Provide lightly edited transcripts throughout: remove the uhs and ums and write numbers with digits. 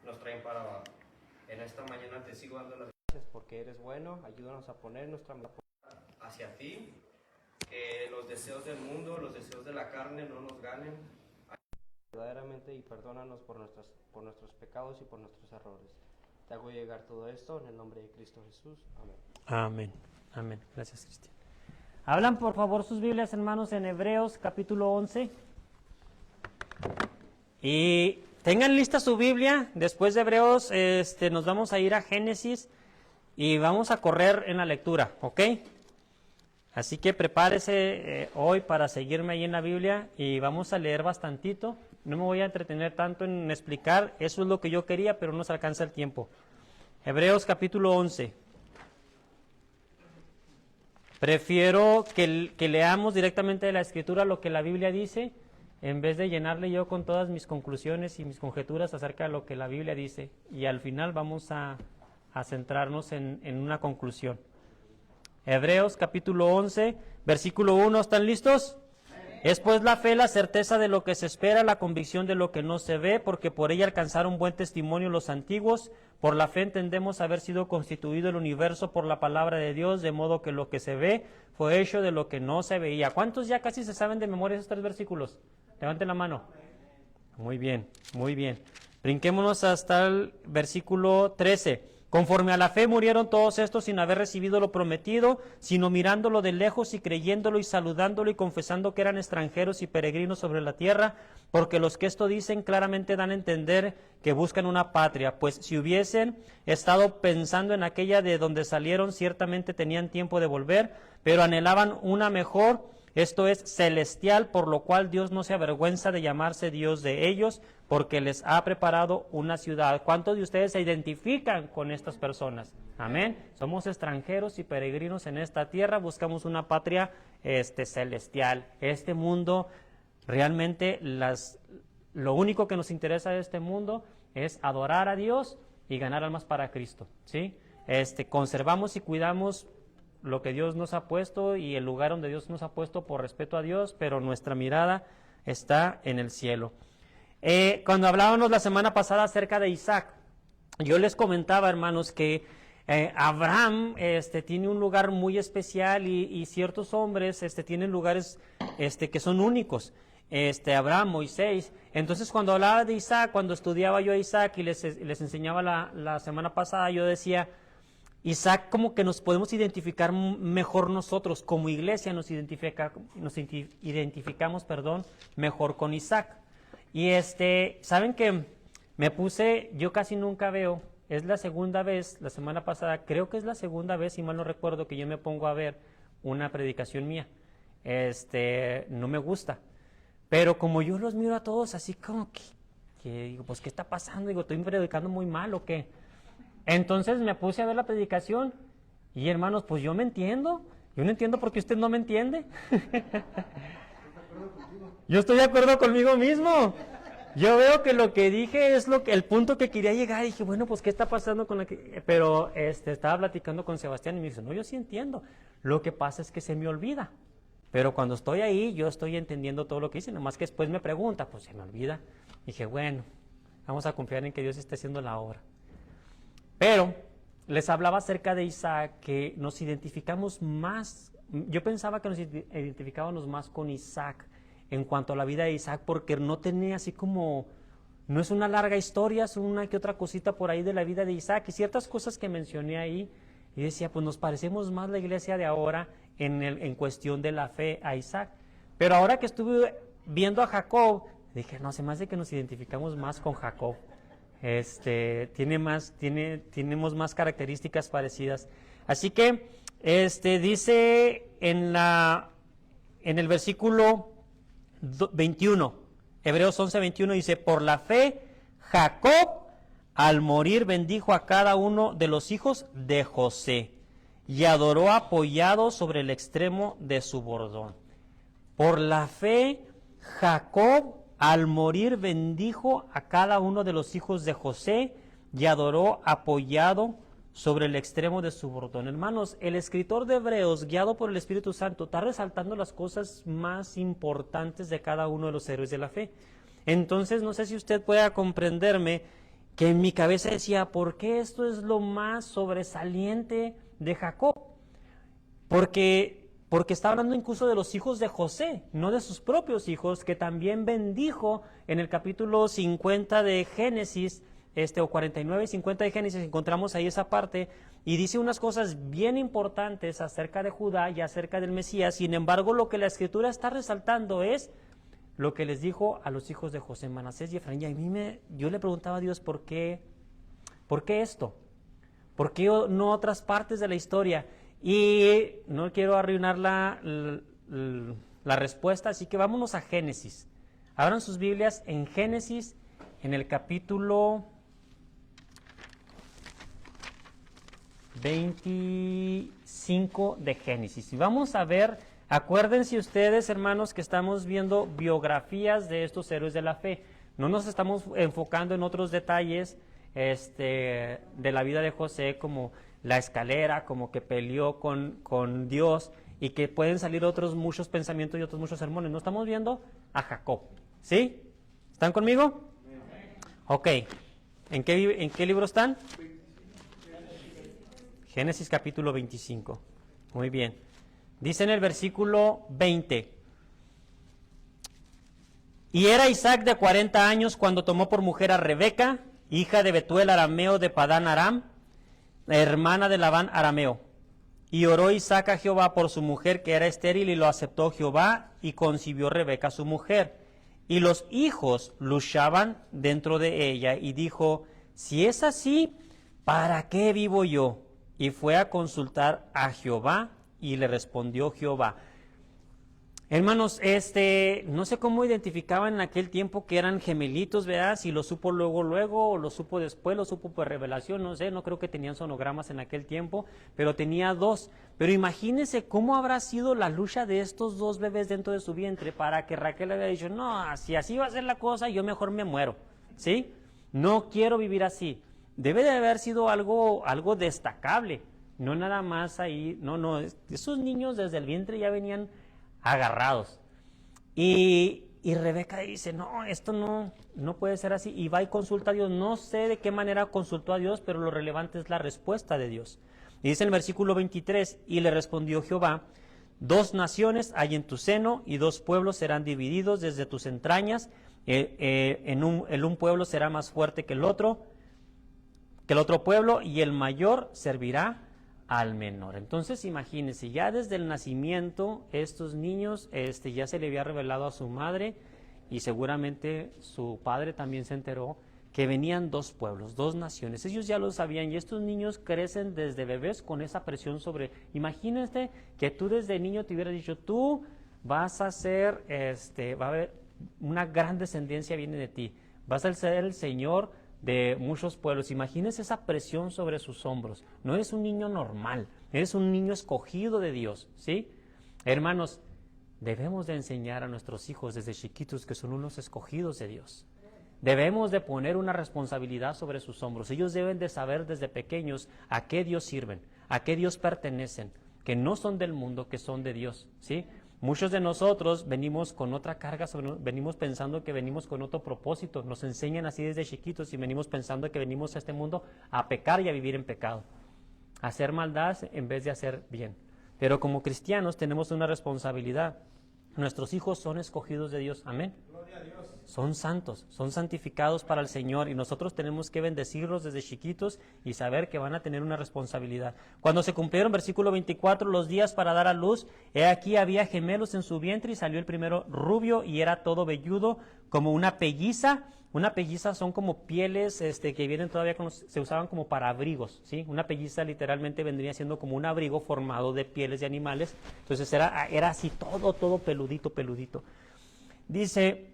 nos traen para abajo. En esta mañana te sigo dando las gracias porque eres bueno. Ayúdanos a poner nuestra mirada hacia ti, que los deseos del mundo, los deseos de la carne no nos ganen verdaderamente, y perdónanos por nuestros pecados y por nuestros errores. Te hago llegar todo esto en el nombre de Cristo Jesús. Amén. Amén. Amén. Gracias, Cristian. Hablan por favor sus Biblias, hermanos, en Hebreos capítulo 11. Y tengan lista su Biblia. Después de Hebreos nos vamos a ir a Génesis y vamos a correr en la lectura, ¿ok? Así que prepárese hoy para seguirme ahí en la Biblia y vamos a leer bastantito. No me voy a entretener tanto en explicar, eso es lo que yo quería, pero no se alcanza el tiempo. Hebreos capítulo 11. Prefiero que leamos directamente de la Escritura lo que la Biblia dice, en vez de llenarle yo con todas mis conclusiones y mis conjeturas acerca de lo que la Biblia dice. Y al final vamos a centrarnos en una conclusión. Hebreos capítulo 11, versículo 1, ¿están listos? Es pues la fe la certeza de lo que se espera, la convicción de lo que no se ve, porque por ella alcanzaron buen testimonio los antiguos. Por la fe entendemos haber sido constituido el universo por la palabra de Dios, de modo que lo que se ve fue hecho de lo que no se veía. ¿Cuántos ya casi se saben de memoria esos 3 versículos? Levanten la mano. Muy bien, muy bien. Brinquémonos hasta el versículo 13. Conforme a la fe murieron todos estos sin haber recibido lo prometido, sino mirándolo de lejos y creyéndolo y saludándolo y confesando que eran extranjeros y peregrinos sobre la tierra, porque los que esto dicen claramente dan a entender que buscan una patria, pues si hubiesen estado pensando en aquella de donde salieron, ciertamente tenían tiempo de volver, pero anhelaban una mejor, esto es celestial, por lo cual Dios no se avergüenza de llamarse Dios de ellos, porque les ha preparado una ciudad. ¿Cuántos de ustedes se identifican con estas personas? Amén. Somos extranjeros y peregrinos en esta tierra, buscamos una patria celestial. Este mundo, realmente lo único que nos interesa de este mundo es adorar a Dios y ganar almas para Cristo, ¿sí? Conservamos y cuidamos lo que Dios nos ha puesto y el lugar donde Dios nos ha puesto por respeto a Dios, pero nuestra mirada está en el cielo. Cuando hablábamos la semana pasada acerca de Isaac, yo les comentaba, hermanos, que Abraham tiene un lugar muy especial y ciertos hombres tienen lugares que son únicos. Abraham, Moisés. Entonces, cuando hablaba de Isaac, cuando estudiaba yo a Isaac y les enseñaba la semana pasada, yo decía, Isaac, como que nos podemos identificar mejor nosotros, como iglesia nos identificamos, mejor con Isaac. Y saben que me puse, yo casi nunca veo, es la segunda vez, la semana pasada, creo que es la segunda vez, si mal no recuerdo, que yo me pongo a ver una predicación mía. No me gusta. Pero como yo los miro a todos así como que digo, pues, ¿qué está pasando? Digo, ¿estoy predicando muy mal o qué? Entonces me puse a ver la predicación y, hermanos, pues yo me entiendo. Yo no entiendo por qué usted no me entiende. Yo estoy de acuerdo conmigo mismo. Yo veo que lo que dije es el punto que quería llegar. Y dije, bueno, pues, ¿qué está pasando con la que...? Pero estaba platicando con Sebastián y me dice, no, yo sí entiendo. Lo que pasa es que se me olvida. Pero cuando estoy ahí, yo estoy entendiendo todo lo que dice. Nomás que después me pregunta, pues se me olvida. Dije, bueno, vamos a confiar en que Dios esté haciendo la obra. Pero les hablaba acerca de Isaac, que nos identificamos más, yo pensaba que nos identificábamos más con Isaac en cuanto a la vida de Isaac, porque no tenía así como, no es una larga historia, es una que otra cosita por ahí de la vida de Isaac, y ciertas cosas que mencioné ahí, y decía, pues nos parecemos más la iglesia de ahora en cuestión de la fe a Isaac. Pero ahora que estuve viendo a Jacob, dije, no, se me hace que nos identificamos más con Jacob. Tenemos más características parecidas. Así que, dice en el versículo 21, Hebreos 11, 21, dice, por la fe, Jacob, al morir, bendijo a cada uno de los hijos de José y adoró apoyado sobre el extremo de su bordón. Por la fe, Jacob, al morir, bendijo a cada uno de los hijos de José y adoró apoyado sobre el extremo de su bordón. Hermanos, el escritor de Hebreos, guiado por el Espíritu Santo, está resaltando las cosas más importantes de cada uno de los héroes de la fe. Entonces, no sé si usted pueda comprenderme que en mi cabeza decía, ¿por qué esto es lo más sobresaliente de Jacob? Porque está hablando incluso de los hijos de José, no de sus propios hijos, que también bendijo en el capítulo 50 de Génesis, o 49 y 50 de Génesis, encontramos ahí esa parte, y dice unas cosas bien importantes acerca de Judá y acerca del Mesías. Sin embargo, lo que la Escritura está resaltando es lo que les dijo a los hijos de José, Manasés y Efraín. Y yo le preguntaba a Dios, ¿por qué esto? ¿Por qué no otras partes de la historia? Y no quiero arruinar la respuesta, así que vámonos a Génesis. Abran sus Biblias en Génesis, en el capítulo 25 de Génesis. Y vamos a ver, acuérdense ustedes, hermanos, que estamos viendo biografías de estos héroes de la fe. No nos estamos enfocando en otros detalles de la vida de José, como la escalera, como que peleó con Dios, y que pueden salir otros muchos pensamientos y otros muchos sermones. No estamos viendo a Jacob. ¿Sí? ¿Están conmigo? Ok. ¿En qué libro están? Génesis capítulo 25. Muy bien. Dice en el versículo 20. Y era Isaac de 40 años cuando tomó por mujer a Rebeca, hija de Betuel arameo de Padán Aram, hermana de Labán arameo. Y oró Isaac a Jehová por su mujer, que era estéril, y lo aceptó Jehová, y concibió Rebeca su mujer. Y los hijos luchaban dentro de ella, y dijo, si es así, ¿para qué vivo yo? Y fue a consultar a Jehová, y le respondió Jehová. Hermanos, no sé cómo identificaban en aquel tiempo que eran gemelitos, ¿verdad? Si lo supo luego, o lo supo después, lo supo por revelación, no sé, no creo que tenían sonogramas en aquel tiempo, pero tenía dos. Pero imagínense cómo habrá sido la lucha de estos dos bebés dentro de su vientre para que Raquel le haya dicho, no, si así va a ser la cosa, yo mejor me muero, ¿sí? No quiero vivir así. Debe de haber sido algo destacable, no nada más ahí, no, esos niños desde el vientre ya venían agarrados. Y Rebeca dice, no, esto no puede ser así, y va y consulta a Dios. No sé de qué manera consultó a Dios, pero lo relevante es la respuesta de Dios. Y dice en el versículo 23, y le respondió Jehová, 2 naciones hay en tu seno, y 2 pueblos serán divididos desde tus entrañas, un pueblo será más fuerte que el otro pueblo, y el mayor servirá al menor. Entonces imagínense, ya desde el nacimiento estos niños ya se le había revelado a su madre, y seguramente su padre también se enteró que venían 2 pueblos, 2 naciones. Ellos ya lo sabían, y estos niños crecen desde bebés con esa presión sobre. Imagínate que tú desde niño te hubieras dicho, tú vas a ser, va a haber una gran descendencia viene de ti, vas a ser el señor de muchos pueblos. Imagínense esa presión sobre sus hombros. No eres un niño normal, eres un niño escogido de Dios, ¿sí? Hermanos, debemos de enseñar a nuestros hijos desde chiquitos que son unos escogidos de Dios. Debemos de poner una responsabilidad sobre sus hombros. Ellos deben de saber desde pequeños a qué Dios sirven, a qué Dios pertenecen, que no son del mundo, que son de Dios, ¿sí? Muchos de nosotros venimos con otra carga, venimos pensando que venimos con otro propósito. Nos enseñan así desde chiquitos y venimos pensando que venimos a este mundo a pecar y a vivir en pecado, a hacer maldad en vez de hacer bien. Pero como cristianos tenemos una responsabilidad. Nuestros hijos son escogidos de Dios. Amén. Gloria a Dios. Son santos, son santificados para el Señor, y nosotros tenemos que bendecirlos desde chiquitos y saber que van a tener una responsabilidad. Cuando se cumplieron, versículo 24, los días para dar a luz, he aquí había gemelos en su vientre, y salió el primero rubio y era todo velludo como una pelliza. Una pelliza son como pieles que vienen todavía, se usaban como para abrigos, ¿sí? Una pelliza literalmente vendría siendo como un abrigo formado de pieles de animales. Entonces era así todo peludito. Dice,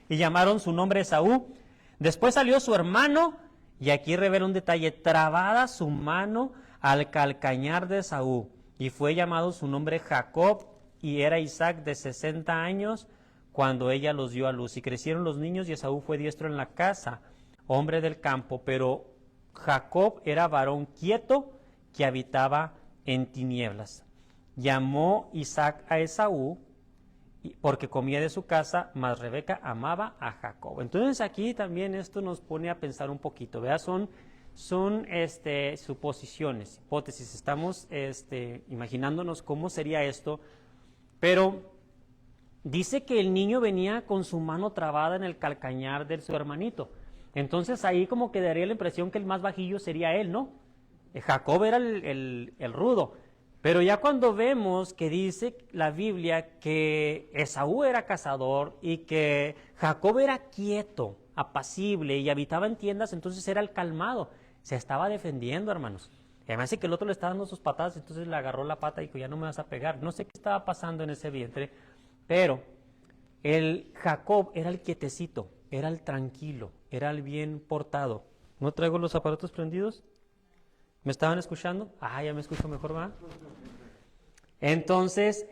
y llamaron su nombre Esaú. Después salió su hermano, y aquí revela un detalle, trabada su mano al calcañar de Esaú, y fue llamado su nombre Jacob, y era Isaac de 60 años cuando ella los dio a luz. Y crecieron los niños, y Esaú fue diestro en la casa, hombre del campo, pero Jacob era varón quieto que habitaba en tinieblas. Llamó Isaac a Esaú porque comía de su casa, mas Rebeca amaba a Jacob. Entonces aquí también esto nos pone a pensar un poquito, ¿verdad? Son suposiciones, hipótesis, estamos imaginándonos cómo sería esto, pero dice que el niño venía con su mano trabada en el calcañar de su hermanito. Entonces ahí como que daría la impresión que el más bajillo sería él, ¿no? Jacob era el rudo. Pero ya cuando vemos que dice la Biblia que Esaú era cazador y que Jacob era quieto, apacible y habitaba en tiendas, entonces era el calmado. Se estaba defendiendo, hermanos. Y además que el otro le estaba dando sus patadas, entonces le agarró la pata y dijo, ya no me vas a pegar. No sé qué estaba pasando en ese vientre, pero el Jacob era el quietecito, era el tranquilo, era el bien portado. ¿No traigo los aparatos prendidos? ¿Me estaban escuchando? Ah, ya me escucho mejor, ¿va? Entonces,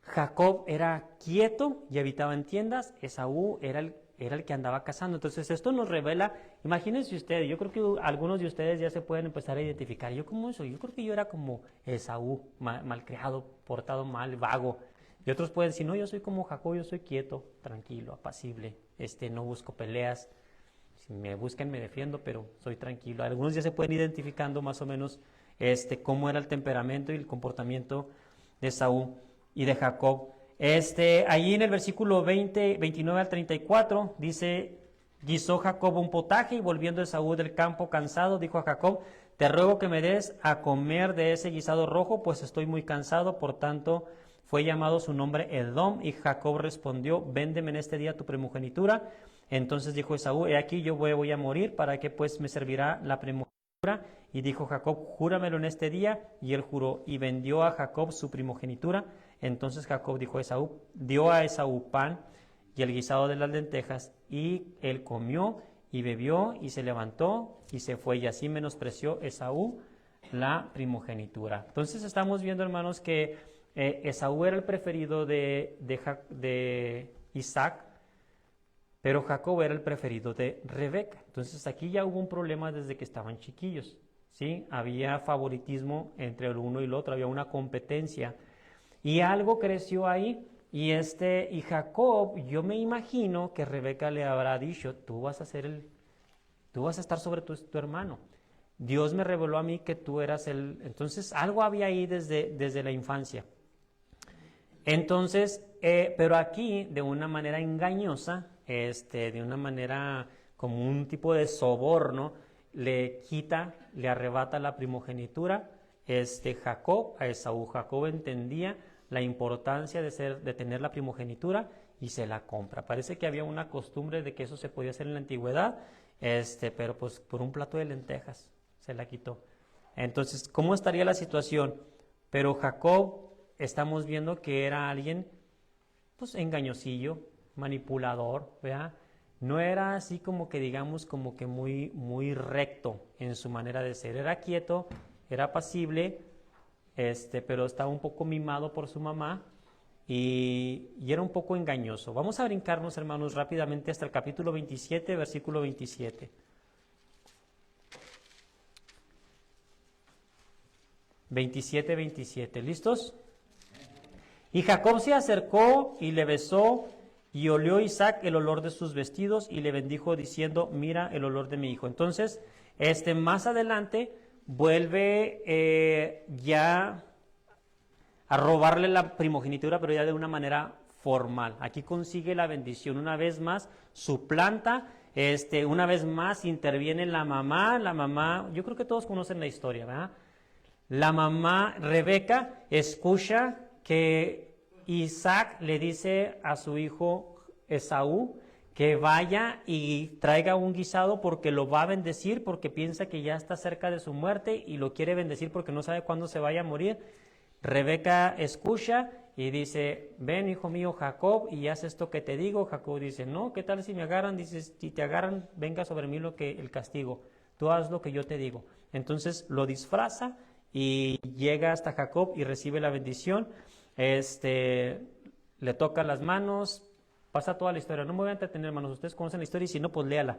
Jacob era quieto y habitaba en tiendas, Esaú era el que andaba cazando. Entonces, esto nos revela, imagínense ustedes, yo creo que algunos de ustedes ya se pueden empezar a identificar. ¿Yo cómo soy? Yo creo que yo era como Esaú, malcriado, portado mal, vago. Y otros pueden decir, no, yo soy como Jacob, yo soy quieto, tranquilo, apacible, no busco peleas. Si me buscan me defiendo, pero soy tranquilo. Algunos ya se pueden identificando más o menos cómo era el temperamento y el comportamiento de Esaú y de Jacob. Ahí en el versículo 29 al 34 dice, guisó Jacob un potaje y volviendo Esaú del campo cansado, dijo a Jacob, te ruego que me des a comer de ese guisado rojo, pues estoy muy cansado. Por tanto, fue llamado su nombre Edom, y Jacob respondió, véndeme en este día tu primogenitura. Entonces dijo Esaú, he aquí yo voy a morir, ¿para qué pues me servirá la primogenitura? Y dijo Jacob, júramelo en este día, y él juró, y vendió a Jacob su primogenitura. Entonces Jacob dio a Esaú pan y el guisado de las lentejas, y él comió y bebió, y se levantó y se fue, y así menospreció Esaú la primogenitura. Entonces estamos viendo, hermanos, que Esaú era el preferido de Isaac, pero Jacob era el preferido de Rebeca. Entonces aquí ya hubo un problema desde que estaban chiquillos, ¿sí? Había favoritismo entre el uno y el otro, había una competencia. Y algo creció ahí, y Jacob, yo me imagino que Rebeca le habrá dicho, tú vas a estar sobre tu hermano. Dios me reveló a mí que tú eras él. Entonces algo había ahí desde la infancia. Entonces, pero aquí, de una manera engañosa, de una manera como un tipo de soborno, le arrebata la primogenitura Jacob a Esaú. Jacob entendía la importancia de tener la primogenitura y se la compra. Parece que había una costumbre de que eso se podía hacer en la antigüedad, pero pues por un plato de lentejas se la quitó. Entonces, ¿cómo estaría la situación? Pero Jacob, estamos viendo que era alguien pues engañosillo, manipulador, ¿verdad? No era así como que digamos como que muy, muy recto en su manera de ser. Era quieto, era apacible, pero estaba un poco mimado por su mamá y era un poco engañoso. Vamos a brincarnos, hermanos, rápidamente hasta el capítulo 27, versículo 27. 27, ¿listos? Y Jacob se acercó y le besó, y olió Isaac el olor de sus vestidos, y le bendijo diciendo, mira el olor de mi hijo. Entonces, más adelante, vuelve ya a robarle la primogenitura, pero ya de una manera formal. Aquí consigue la bendición una vez más, suplanta, una vez más interviene la mamá, yo creo que todos conocen la historia, ¿verdad? La mamá Rebeca escucha que Isaac le dice a su hijo Esaú que vaya y traiga un guisado porque lo va a bendecir, porque piensa que ya está cerca de su muerte y lo quiere bendecir porque no sabe cuándo se vaya a morir. Rebeca escucha y dice, ven hijo mío Jacob y haz esto que te digo. Jacob dice, no, ¿qué tal si me agarran? Dice, si te agarran, venga sobre mí el castigo, tú haz lo que yo te digo. Entonces lo disfraza y llega hasta Jacob y recibe la bendición. Le toca las manos, pasa toda la historia. No me voy a entretener, hermanos, ustedes conocen la historia y si no, pues léala.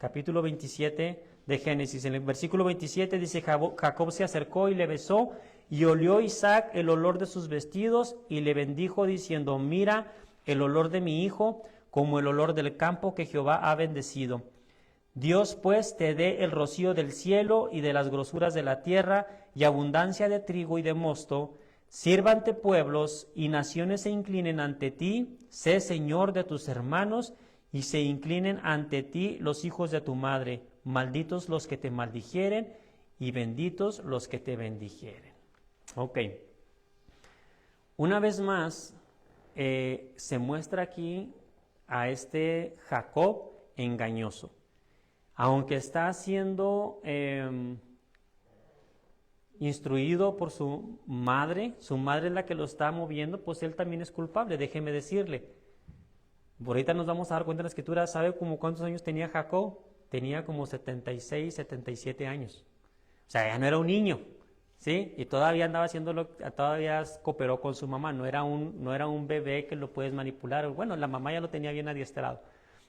capítulo 27 de Génesis. En el versículo 27 dice, Jacob se acercó y le besó, y olió Isaac el olor de sus vestidos, y le bendijo diciendo, mira el olor de mi hijo, como el olor del campo que Jehová ha bendecido. Dios pues te dé el rocío del cielo y de las grosuras de la tierra, y abundancia de trigo y de mosto. Sírvante pueblos y naciones se inclinen ante ti, sé Señor de tus hermanos, y se inclinen ante ti los hijos de tu madre. Malditos los que te maldijeren, y benditos los que te bendijeren. Ok. Una vez más, se muestra aquí a este Jacob engañoso. Aunque está siendo instruido por su madre es la que lo está moviendo, pues él también es culpable, déjeme decirle. Por ahorita nos vamos a dar cuenta en la Escritura, ¿sabe como cuántos años tenía Jacob? Tenía como 76, 77 años. O sea, ya no era un niño, ¿sí? Y todavía andaba todavía cooperó con su mamá, no era un bebé que lo puedes manipular. Bueno, la mamá ya lo tenía bien adiestrado.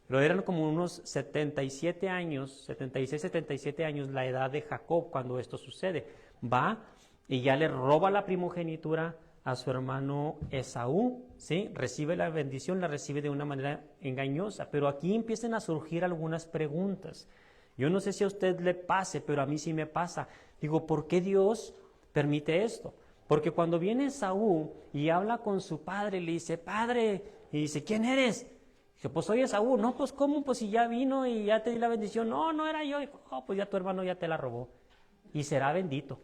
Pero eran como unos 77 años, 76, 77 años la edad de Jacob cuando esto sucede. Va y ya le roba la primogenitura a su hermano Esaú, ¿sí? Recibe la bendición, la recibe de una manera engañosa. Pero aquí empiezan a surgir algunas preguntas. Yo no sé si a usted le pase, pero a mí sí me pasa. Digo, ¿por qué Dios permite esto? Porque cuando viene Esaú y habla con su padre, le dice, padre, y dice, ¿quién eres? Dice, pues soy Esaú. No, pues ¿cómo? Pues si ya vino y ya te di la bendición. No, no era yo. Dijo, oh, pues ya tu hermano ya te la robó. Y será bendito.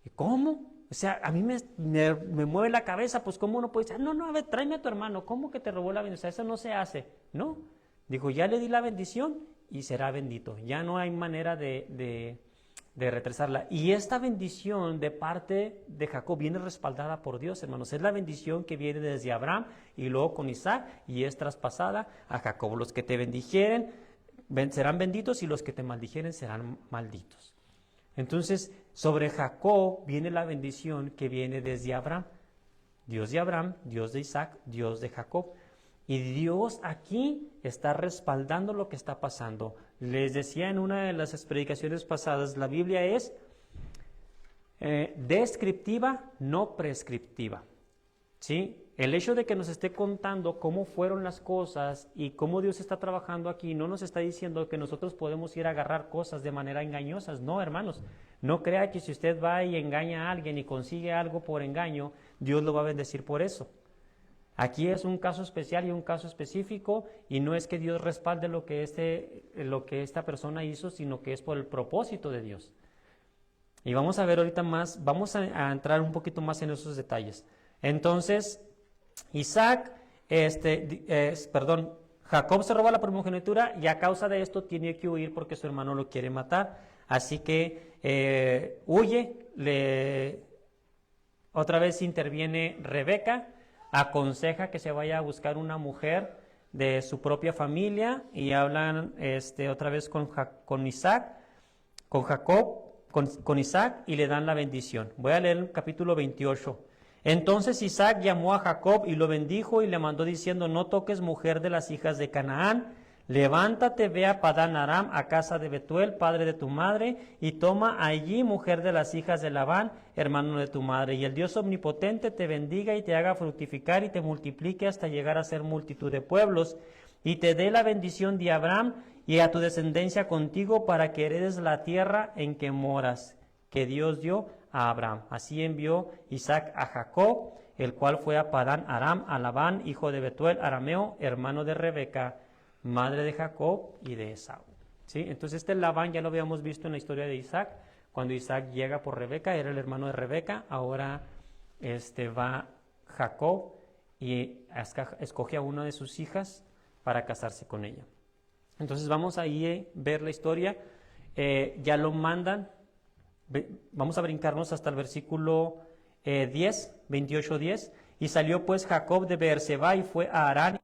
¿Y cómo? O sea, a mí me mueve la cabeza, pues ¿cómo uno puede decir, no, a ver, tráeme a tu hermano, ¿cómo que te robó la bendición? Eso no se hace, ¿no? Dijo, ya le di la bendición y será bendito. Ya no hay manera de retrasarla. Y esta bendición de parte de Jacob viene respaldada por Dios, hermanos. Es la bendición que viene desde Abraham y luego con Isaac y es traspasada a Jacob. Los que te bendijeren serán benditos y los que te maldijeren serán malditos. Entonces, sobre Jacob viene la bendición que viene desde Abraham. Dios de Abraham, Dios de Isaac, Dios de Jacob. Y Dios aquí está respaldando lo que está pasando. Les decía en una de las predicaciones pasadas, la Biblia es descriptiva, no prescriptiva. ¿Sí? El hecho de que nos esté contando cómo fueron las cosas y cómo Dios está trabajando aquí, no nos está diciendo que nosotros podemos ir a agarrar cosas de manera engañosas. No, hermanos, no crea que si usted va y engaña a alguien y consigue algo por engaño, Dios lo va a bendecir por eso. Aquí es un caso especial y un caso específico, y no es que Dios respalde lo que esta persona hizo, sino que es por el propósito de Dios. Y vamos a ver ahorita más, vamos a entrar un poquito más en esos detalles. Entonces, Jacob se roba la primogenitura y a causa de esto tiene que huir porque su hermano lo quiere matar. Así que huye, otra vez interviene Rebeca, aconseja que se vaya a buscar una mujer de su propia familia y hablan otra vez con Isaac, con Jacob, con Isaac y le dan la bendición. Voy a leer el capítulo 28. Entonces Isaac llamó a Jacob y lo bendijo y le mandó diciendo, no toques mujer de las hijas de Canaán, levántate, ve a Padán Aram, a casa de Betuel, padre de tu madre, y toma allí mujer de las hijas de Labán, hermano de tu madre, y el Dios omnipotente te bendiga y te haga fructificar y te multiplique hasta llegar a ser multitud de pueblos, y te dé la bendición de Abraham y a tu descendencia contigo para que heredes la tierra en que moras, que Dios dio a Abraham. Así envió Isaac a Jacob, el cual fue a Padán Aram, a Labán, hijo de Betuel arameo, hermano de Rebeca, madre de Jacob y de Esaú. ¿Sí? Entonces Labán ya lo habíamos visto en la historia de Isaac, cuando Isaac llega por Rebeca, era el hermano de Rebeca, ahora va Jacob y escoge a una de sus hijas para casarse con ella. Entonces vamos ahí a ver la historia, ya lo mandan. Vamos a brincarnos hasta el versículo 28-10. Y salió pues Jacob de Beerseba y fue a Harán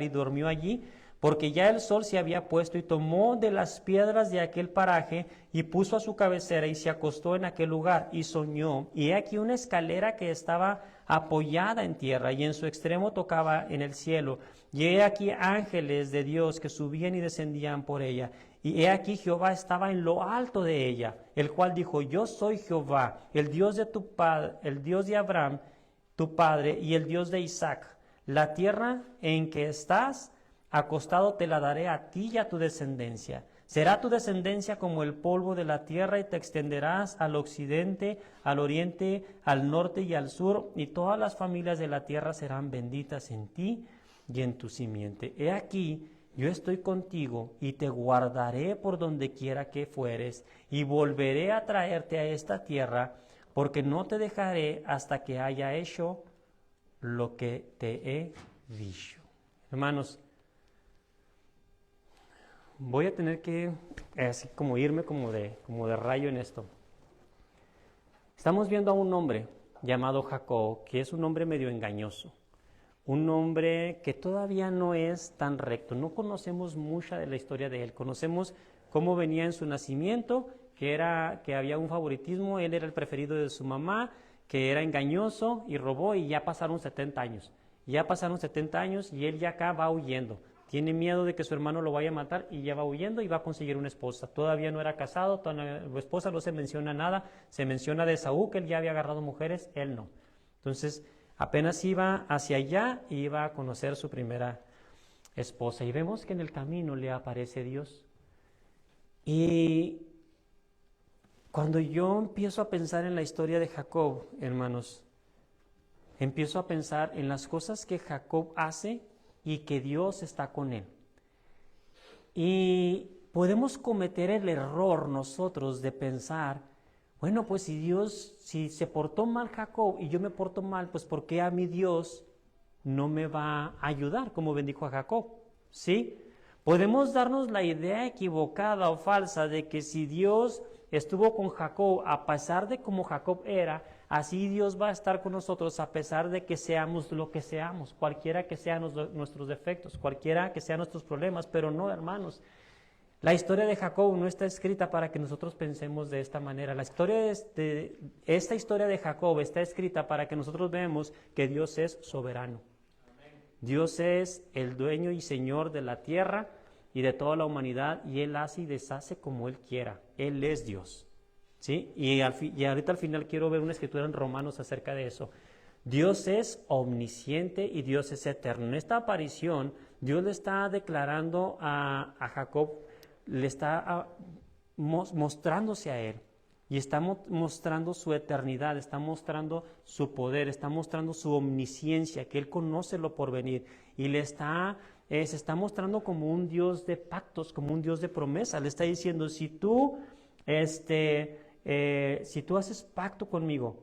y durmió allí, porque ya el sol se había puesto, y tomó de las piedras de aquel paraje y puso a su cabecera y se acostó en aquel lugar y soñó. Y he aquí una escalera que estaba apoyada en tierra y en su extremo tocaba en el cielo. Y he aquí ángeles de Dios que subían y descendían por ella. Y he aquí Jehová estaba en lo alto de ella, el cual dijo: yo soy Jehová, el Dios de tu padre, el Dios de Abraham, tu padre, y el Dios de Isaac. La tierra en que estás acostado te la daré a ti y a tu descendencia. Será tu descendencia como el polvo de la tierra, y te extenderás al occidente, al oriente, al norte y al sur, y todas las familias de la tierra serán benditas en ti y en tu simiente. He aquí, yo estoy contigo y te guardaré por donde quiera que fueres, y volveré a traerte a esta tierra, porque no te dejaré hasta que haya hecho lo que te he dicho. Hermanos, voy a tener que así como irme como de rayo en esto. Estamos viendo a un hombre llamado Jacob, que es un hombre medio engañoso, un hombre que todavía no es tan recto. No conocemos mucha de la historia de él. Conocemos cómo venía en su nacimiento, que había un favoritismo, él era el preferido de su mamá, que era engañoso y robó, y ya pasaron 70 años. Ya pasaron 70 años y él ya acá va huyendo. Tiene miedo de que su hermano lo vaya a matar y ya va huyendo y va a conseguir una esposa. Todavía no era casado, la esposa no se menciona nada. Se menciona de Esaú, que él ya había agarrado mujeres, él no. Entonces, apenas iba hacia allá y iba a conocer su primera esposa. Y vemos que en el camino le aparece Dios. Y cuando yo empiezo a pensar en la historia de Jacob, hermanos, empiezo a pensar en las cosas que Jacob hace y que Dios está con él. Y podemos cometer el error nosotros de pensar, bueno, pues si se portó mal Jacob y yo me porto mal, pues ¿por qué a mí Dios no me va a ayudar como bendijo a Jacob? ¿Sí? Podemos darnos la idea equivocada o falsa de que si Dios estuvo con Jacob a pesar de cómo Jacob era, así Dios va a estar con nosotros a pesar de que seamos lo que seamos, cualquiera que sean nuestros defectos, cualquiera que sean nuestros problemas. Pero no, hermanos, la historia de Jacob no está escrita para que nosotros pensemos de esta manera. Esta historia de Jacob está escrita para que nosotros veamos que Dios es soberano. Dios es el dueño y señor de la tierra y de toda la humanidad, y Él hace y deshace como Él quiera. Él es Dios. ¿Sí? Y ahorita al final quiero ver una escritura en Romanos acerca de eso. Dios es omnisciente y Dios es eterno. En esta aparición, Dios le está declarando a Jacob, le está mostrándose a él, y está mostrando su eternidad, está mostrando su poder, está mostrando su omnisciencia, que Él conoce lo porvenir, y se está mostrando como un Dios de pactos, como un Dios de promesa. Le está diciendo, si tú haces pacto conmigo,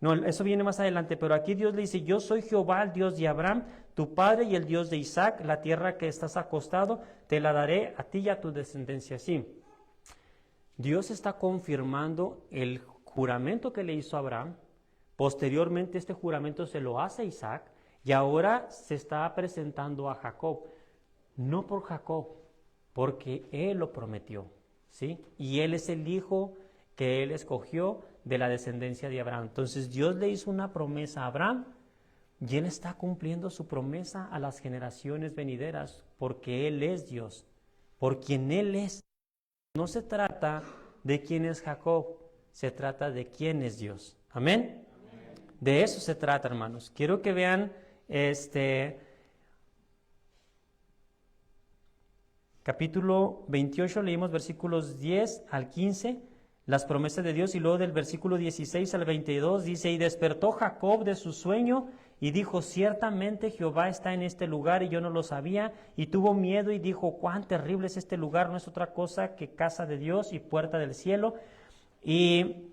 no, eso viene más adelante, pero aquí Dios le dice, yo soy Jehová, el Dios de Abraham, tu padre, y el Dios de Isaac. La tierra que estás acostado, te la daré a ti y a tu descendencia. Sí, Dios está confirmando el juramento que le hizo a Abraham. Posteriormente este juramento se lo hace a Isaac, y ahora se está presentando a Jacob. No por Jacob, porque Él lo prometió, ¿sí? Y Él es el hijo que Él escogió de la descendencia de Abraham. Entonces Dios le hizo una promesa a Abraham, y Él está cumpliendo su promesa a las generaciones venideras, porque Él es Dios, por quien Él es. No se trata de quién es Jacob, se trata de quién es Dios. ¿Amén? De eso se trata, hermanos. Quiero que vean capítulo 28, leímos versículos 10 al 15, las promesas de Dios, y luego del versículo 16 al 22 dice, y despertó Jacob de su sueño y dijo, ciertamente Jehová está en este lugar y yo no lo sabía, y tuvo miedo y dijo, cuán terrible es este lugar, no es otra cosa que casa de Dios y puerta del cielo. Y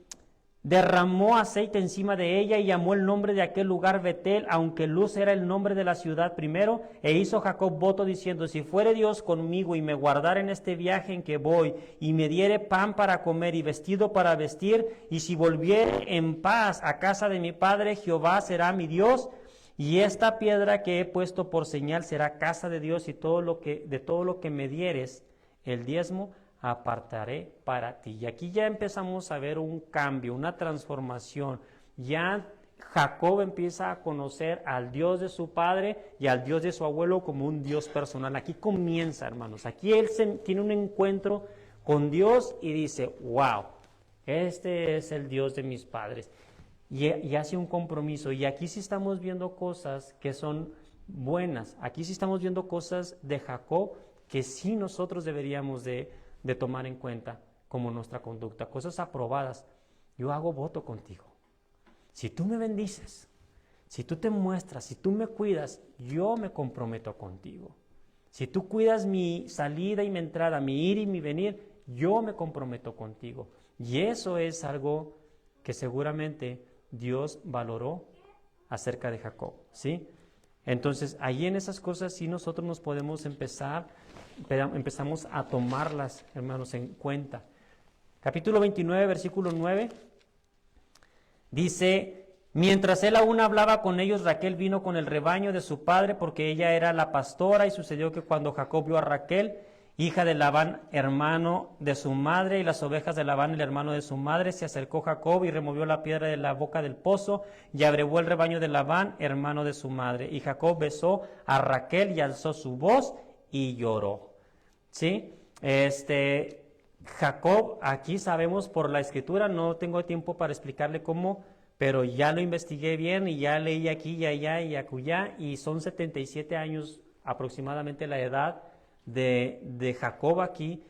derramó aceite encima de ella y llamó el nombre de aquel lugar Betel, aunque Luz era el nombre de la ciudad primero. E hizo Jacob voto diciendo, si fuere Dios conmigo y me guardara en este viaje en que voy, y me diere pan para comer y vestido para vestir, y si volviere en paz a casa de mi padre, Jehová será mi Dios, Y esta piedra que he puesto por señal será casa de Dios, y de todo lo que me dieres, el diezmo, apartaré para ti. Y aquí ya empezamos a ver un cambio, una transformación. Ya Jacob empieza a conocer al Dios de su padre y al Dios de su abuelo como un Dios personal. Aquí comienza, hermanos. Aquí él tiene un encuentro con Dios y dice, wow, este es el Dios de mis padres. Y hace un compromiso. Y aquí sí estamos viendo cosas que son buenas. Aquí sí estamos viendo cosas de Jacob que sí nosotros deberíamos de tomar en cuenta como nuestra conducta. Cosas aprobadas. Yo hago voto contigo. Si tú me bendices, si tú te muestras, si tú me cuidas, yo me comprometo contigo. Si tú cuidas mi salida y mi entrada, mi ir y mi venir, yo me comprometo contigo. Y eso es algo que seguramente Dios valoró acerca de Jacob, ¿sí? Entonces, ahí en esas cosas sí nosotros nos podemos empezamos a tomarlas, hermanos, en cuenta. Capítulo 29, versículo 9, dice, mientras él aún hablaba con ellos, Raquel vino con el rebaño de su padre, porque ella era la pastora, y sucedió que cuando Jacob vio a Raquel, hija de Labán, hermano de su madre, y las ovejas de Labán, el hermano de su madre, se acercó Jacob y removió la piedra de la boca del pozo y abrevó el rebaño de Labán, hermano de su madre. Y Jacob besó a Raquel y alzó su voz y lloró. ¿Sí? Jacob, aquí sabemos por la escritura, no tengo tiempo para explicarle cómo, pero ya lo investigué bien y ya leí aquí y allá y acullá, y son 77 años aproximadamente la edad de Jacob aquí.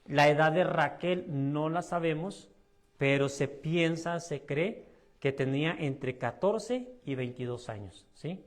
La edad de Raquel no la sabemos, pero se piensa, se cree que tenía entre 14 y 22 años, ¿sí?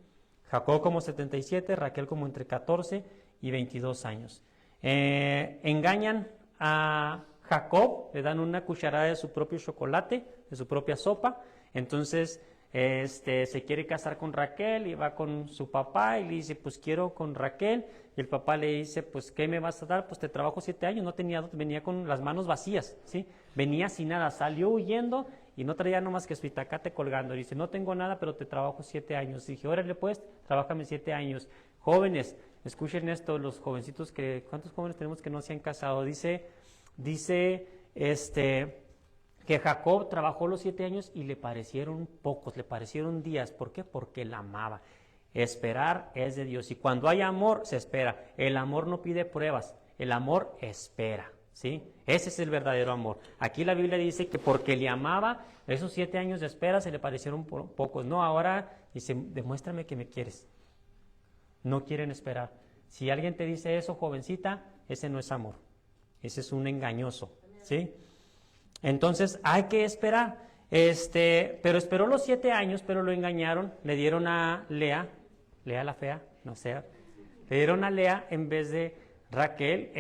Jacob como 77, Raquel como entre 14 y 22 años. Engañan a Jacob, le dan una cucharada de su propio chocolate, de su propia sopa. Entonces se quiere casar con Raquel y va con su papá y le dice, pues quiero con Raquel. Y el papá le dice, pues ¿qué me vas a dar? Pues te trabajo 7 años. No tenía, venía con las manos vacías, ¿sí? Venía sin nada, salió huyendo y no traía nomás que su itacate colgando. Dice, no tengo nada, pero te trabajo 7 años. Y dije, órale pues, trabájame 7 años. Jóvenes, escuchen esto, los jovencitos ¿cuántos jóvenes tenemos que no se han casado? Dice que Jacob trabajó los 7 años y le parecieron pocos, le parecieron días. ¿Por qué? Porque la amaba. Esperar es de Dios, y cuando hay amor se espera. El amor no pide pruebas, el amor espera, ¿sí? Ese es el verdadero amor. Aquí la Biblia dice que porque le amaba, esos 7 años de espera se le parecieron pocos. No, ahora dice, demuéstrame que me quieres. No quieren esperar. Si alguien te dice eso, jovencita, ese no es amor, ese es un engañoso, ¿sí? Entonces hay que esperar. Pero esperó los 7 años, pero lo engañaron, le dieron a Lea la fea, no sé, le dieron a Lea en vez de Raquel.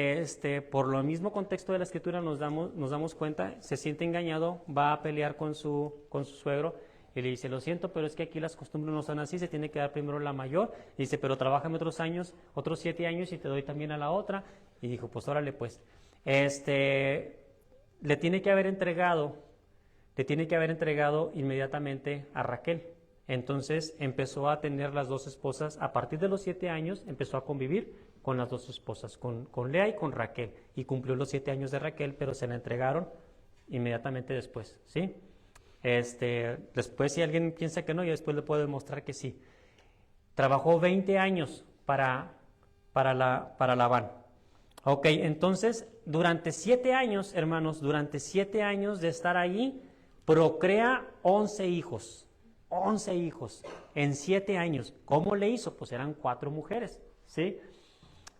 Por lo mismo contexto de la escritura nos damos cuenta, se siente engañado, va a pelear con su suegro y le dice, lo siento, pero es que aquí las costumbres no son así, se tiene que dar primero la mayor. Y dice, pero trabájame otros 7 años y te doy también a la otra. Y dijo, pues órale pues, le tiene que haber entregado inmediatamente a Raquel. Entonces empezó a tener las 2 esposas. A partir de los 7 años empezó a convivir con las 2 esposas, con Lea y con Raquel. Y cumplió los 7 años de Raquel, pero se la entregaron inmediatamente después, ¿sí? Después, si alguien piensa que no, yo después le puedo demostrar que sí. Trabajó 20 años para Labán. Ok, entonces, durante 7 años, hermanos, durante 7 años de estar allí, procrea 11 hijos. 11 hijos en 7 años. ¿Cómo le hizo? Pues eran 4 mujeres, ¿sí?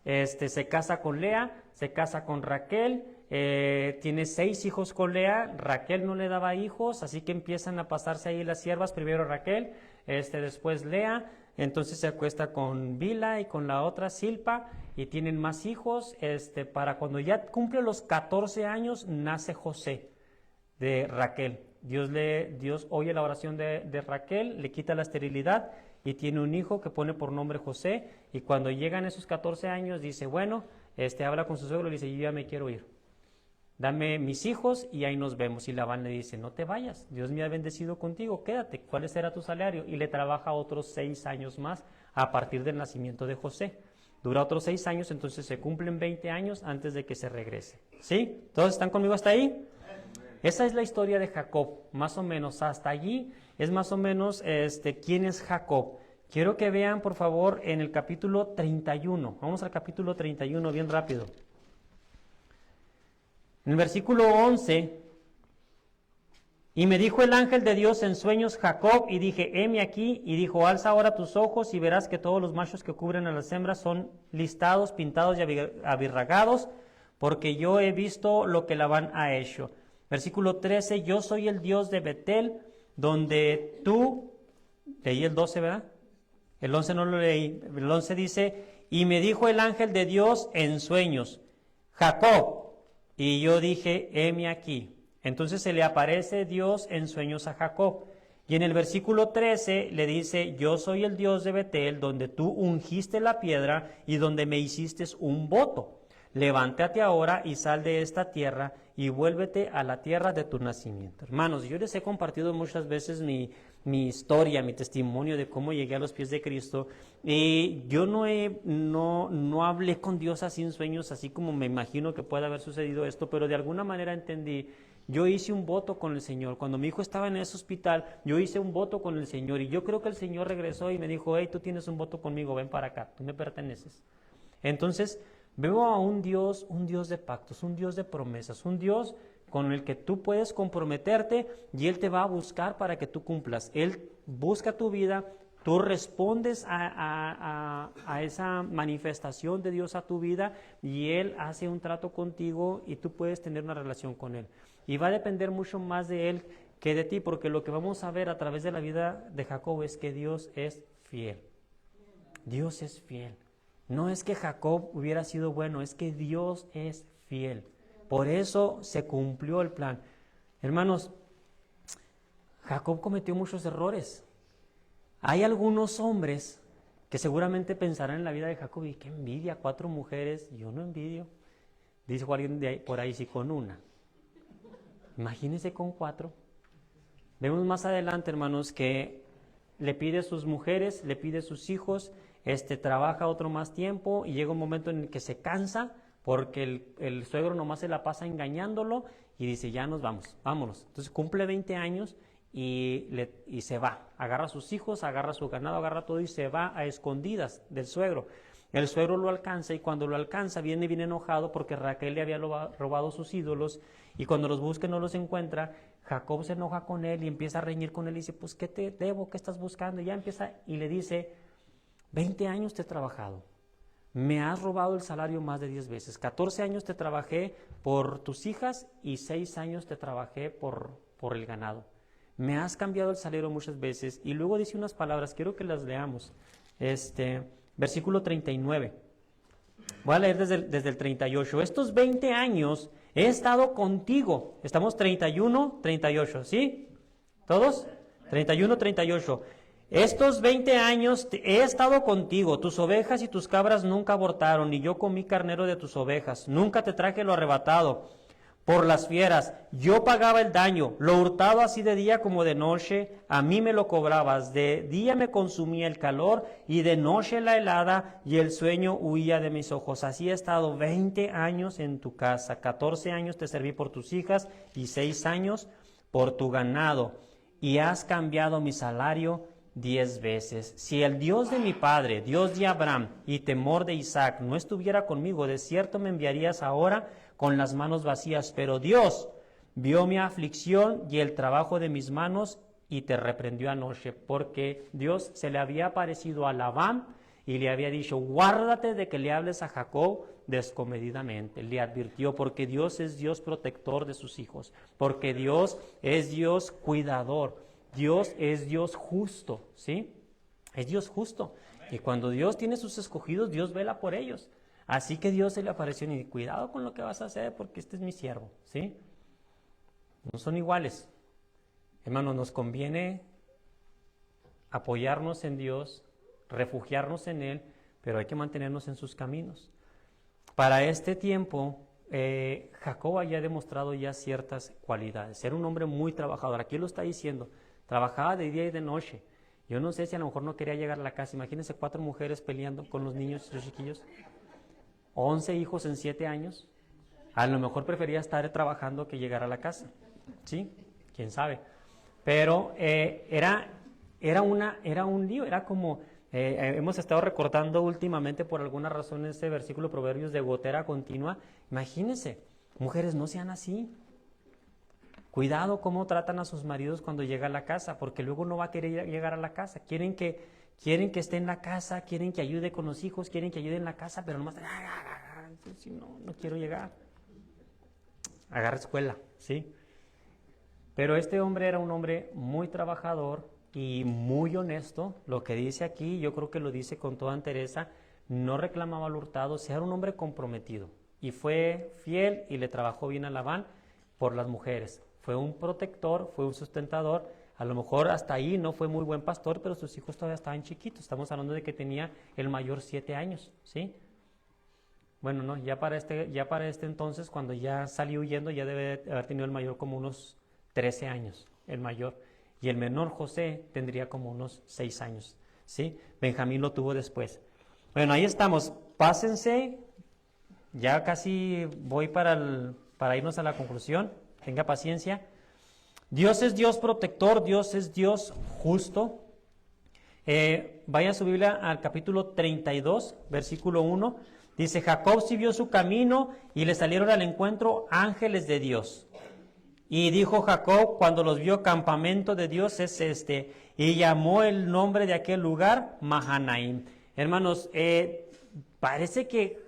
Se casa con Lea, se casa con Raquel, tiene 6 hijos con Lea. Raquel no le daba hijos, así que empiezan a pasarse ahí las siervas. Primero Raquel, después Lea. Entonces se acuesta con Bila y con la otra Silpa y tienen más hijos. Para cuando ya cumple los 14 años nace José de Raquel. Dios oye la oración de Raquel, le quita la esterilidad y tiene un hijo que pone por nombre José. Y cuando llegan esos 14 años dice, bueno, habla con su suegro y le dice, yo ya me quiero ir. dame mis hijos y ahí nos vemos. Y Labán le dice, no te vayas, Dios me ha bendecido contigo, quédate, ¿cuál será tu salario? Y le trabaja otros 6 años más a partir del nacimiento de José. Dura otros 6 años, entonces se cumplen 20 años antes de que se regrese. ¿Sí? ¿Todos están conmigo hasta ahí? Esa es la historia de Jacob, más o menos. Hasta allí es más o menos quién es Jacob. Quiero que vean, por favor, en el capítulo 31. Vamos al capítulo 31, bien rápido. En el versículo 11, y me dijo el ángel de Dios en sueños, Jacob, y dije, heme aquí, y dijo, alza ahora tus ojos y verás que todos los machos que cubren a las hembras son listados, pintados y abirragados, porque yo he visto lo que Labán ha hecho. Versículo 13, yo soy el Dios de Betel, donde tú, leí el 12, ¿verdad? El 11 no lo leí, el 11 dice, y me dijo el ángel de Dios en sueños, Jacob, y yo dije, heme aquí. Entonces se le aparece Dios en sueños a Jacob. Y en el versículo 13 le dice, yo soy el Dios de Betel, donde tú ungiste la piedra y donde me hiciste un voto. Levántate ahora y sal de esta tierra y vuélvete a la tierra de tu nacimiento. Hermanos, yo les he compartido muchas veces mi historia, mi testimonio de cómo llegué a los pies de Cristo. Y yo no hablé con Dios así en sueños, así como me imagino que puede haber sucedido esto, pero de alguna manera entendí. Yo hice un voto con el Señor. Cuando mi hijo estaba en ese hospital, yo hice un voto con el Señor. Y yo creo que el Señor regresó y me dijo, hey, tú tienes un voto conmigo, ven para acá, tú me perteneces. Entonces, veo a un Dios de pactos, un Dios de promesas, un Dios con el que tú puedes comprometerte y Él te va a buscar para que tú cumplas. Él busca tu vida, tú respondes a esa manifestación de Dios a tu vida y Él hace un trato contigo y tú puedes tener una relación con Él. Y va a depender mucho más de Él que de ti, porque lo que vamos a ver a través de la vida de Jacob es que Dios es fiel. Dios es fiel. No es que Jacob hubiera sido bueno, es que Dios es fiel. Por eso se cumplió el plan. Hermanos, Jacob cometió muchos errores. Hay algunos hombres que seguramente pensarán en la vida de Jacob y qué envidia, 4 mujeres, yo no envidio. Dice alguien de ahí, por ahí, sí, con una. Imagínense con 4. Vemos más adelante, hermanos, que le pide sus mujeres, le pide sus hijos, trabaja otro más tiempo y llega un momento en el que se cansa porque el suegro nomás se la pasa engañándolo y dice, ya nos vamos, vámonos. Entonces cumple 20 años y se va, agarra a sus hijos, agarra su ganado, agarra todo y se va a escondidas del suegro. El suegro lo alcanza y cuando lo alcanza viene bien enojado porque Raquel le había robado sus ídolos y cuando los busca y no los encuentra, Jacob se enoja con él y empieza a reñir con él y dice, pues ¿qué te debo? ¿Qué estás buscando? Y ya empieza y le dice, 20 años te he trabajado, me has robado el salario más de 10 veces, 14 años te trabajé por tus hijas y 6 años te trabajé por el ganado. Me has cambiado el salario muchas veces. Y luego dice unas palabras, quiero que las leamos. Versículo 39. Voy a leer desde el 38. Estos 20 años he estado contigo. Estamos 31, 38, ¿sí? ¿Todos? 31, 38. Estos 20 años he estado contigo, tus ovejas y tus cabras nunca abortaron, y yo comí carnero de tus ovejas, nunca te traje lo arrebatado por las fieras, yo pagaba el daño, lo hurtado así de día como de noche, a mí me lo cobrabas, de día me consumía el calor, y de noche la helada, y el sueño huía de mis ojos. Así he estado 20 años en tu casa, 14 años te serví por tus hijas, y 6 años por tu ganado, y has cambiado mi salario 10 veces. Si el Dios de mi padre, Dios de Abraham y temor de Isaac no estuviera conmigo, de cierto me enviarías ahora con las manos vacías, pero Dios vio mi aflicción y el trabajo de mis manos y te reprendió anoche, porque Dios se le había aparecido a Labán y le había dicho, guárdate de que le hables a Jacob descomedidamente. Le advirtió, porque Dios es Dios protector de sus hijos, porque Dios es Dios cuidador. Dios es Dios justo, ¿sí? Es Dios justo. Y cuando Dios tiene sus escogidos, Dios vela por ellos. Así que Dios se le apareció y cuidado con lo que vas a hacer porque este es mi siervo, ¿sí? No son iguales. Hermanos, nos conviene apoyarnos en Dios, refugiarnos en Él, pero hay que mantenernos en sus caminos. Para este tiempo, Jacob había demostrado ya ciertas cualidades. Era un hombre muy trabajador. Aquí lo está diciendo. Trabajaba de día y de noche. Yo no sé si a lo mejor no quería llegar a la casa. Imagínense 4 mujeres peleando con los niños y los chiquillos. 11 hijos en 7 años. A lo mejor prefería estar trabajando que llegar a la casa. ¿Sí? ¿Quién sabe? Pero era un lío. Era como... hemos estado recortando últimamente por alguna razón este versículo Proverbios de gotera continua. Imagínense, mujeres, no sean así. Cuidado cómo tratan a sus maridos cuando llega a la casa, porque luego no va a querer llegar a la casa. Quieren que esté en la casa, quieren que ayude con los hijos, quieren que ayude en la casa, pero nomás, no quiero llegar. Agarra escuela, ¿sí? Pero este hombre era un hombre muy trabajador y muy honesto. Lo que dice aquí, yo creo que lo dice con toda entereza, no reclamaba al hurtado, era un hombre comprometido. Y fue fiel y le trabajó bien a Labán por las mujeres. Fue un protector, fue un sustentador. A lo mejor hasta ahí no fue muy buen pastor, pero sus hijos todavía estaban chiquitos. Estamos hablando de que tenía el mayor 7 años, ¿sí? Bueno, no, ya para este entonces, cuando ya salió huyendo, ya debe haber tenido el mayor como unos 13 años, el mayor. Y el menor, José, tendría como unos 6 años, ¿sí? Benjamín lo tuvo después. Bueno, ahí estamos. Pásense. Ya casi voy para irnos a la conclusión. Tenga paciencia. Dios es Dios protector, Dios es Dios justo. Vaya a su Biblia al capítulo 32, versículo 1. Dice, Jacob siguió su camino y le salieron al encuentro ángeles de Dios. Y dijo Jacob, cuando los vio, campamento de Dios es este. Y llamó el nombre de aquel lugar Mahanaim. Hermanos, parece que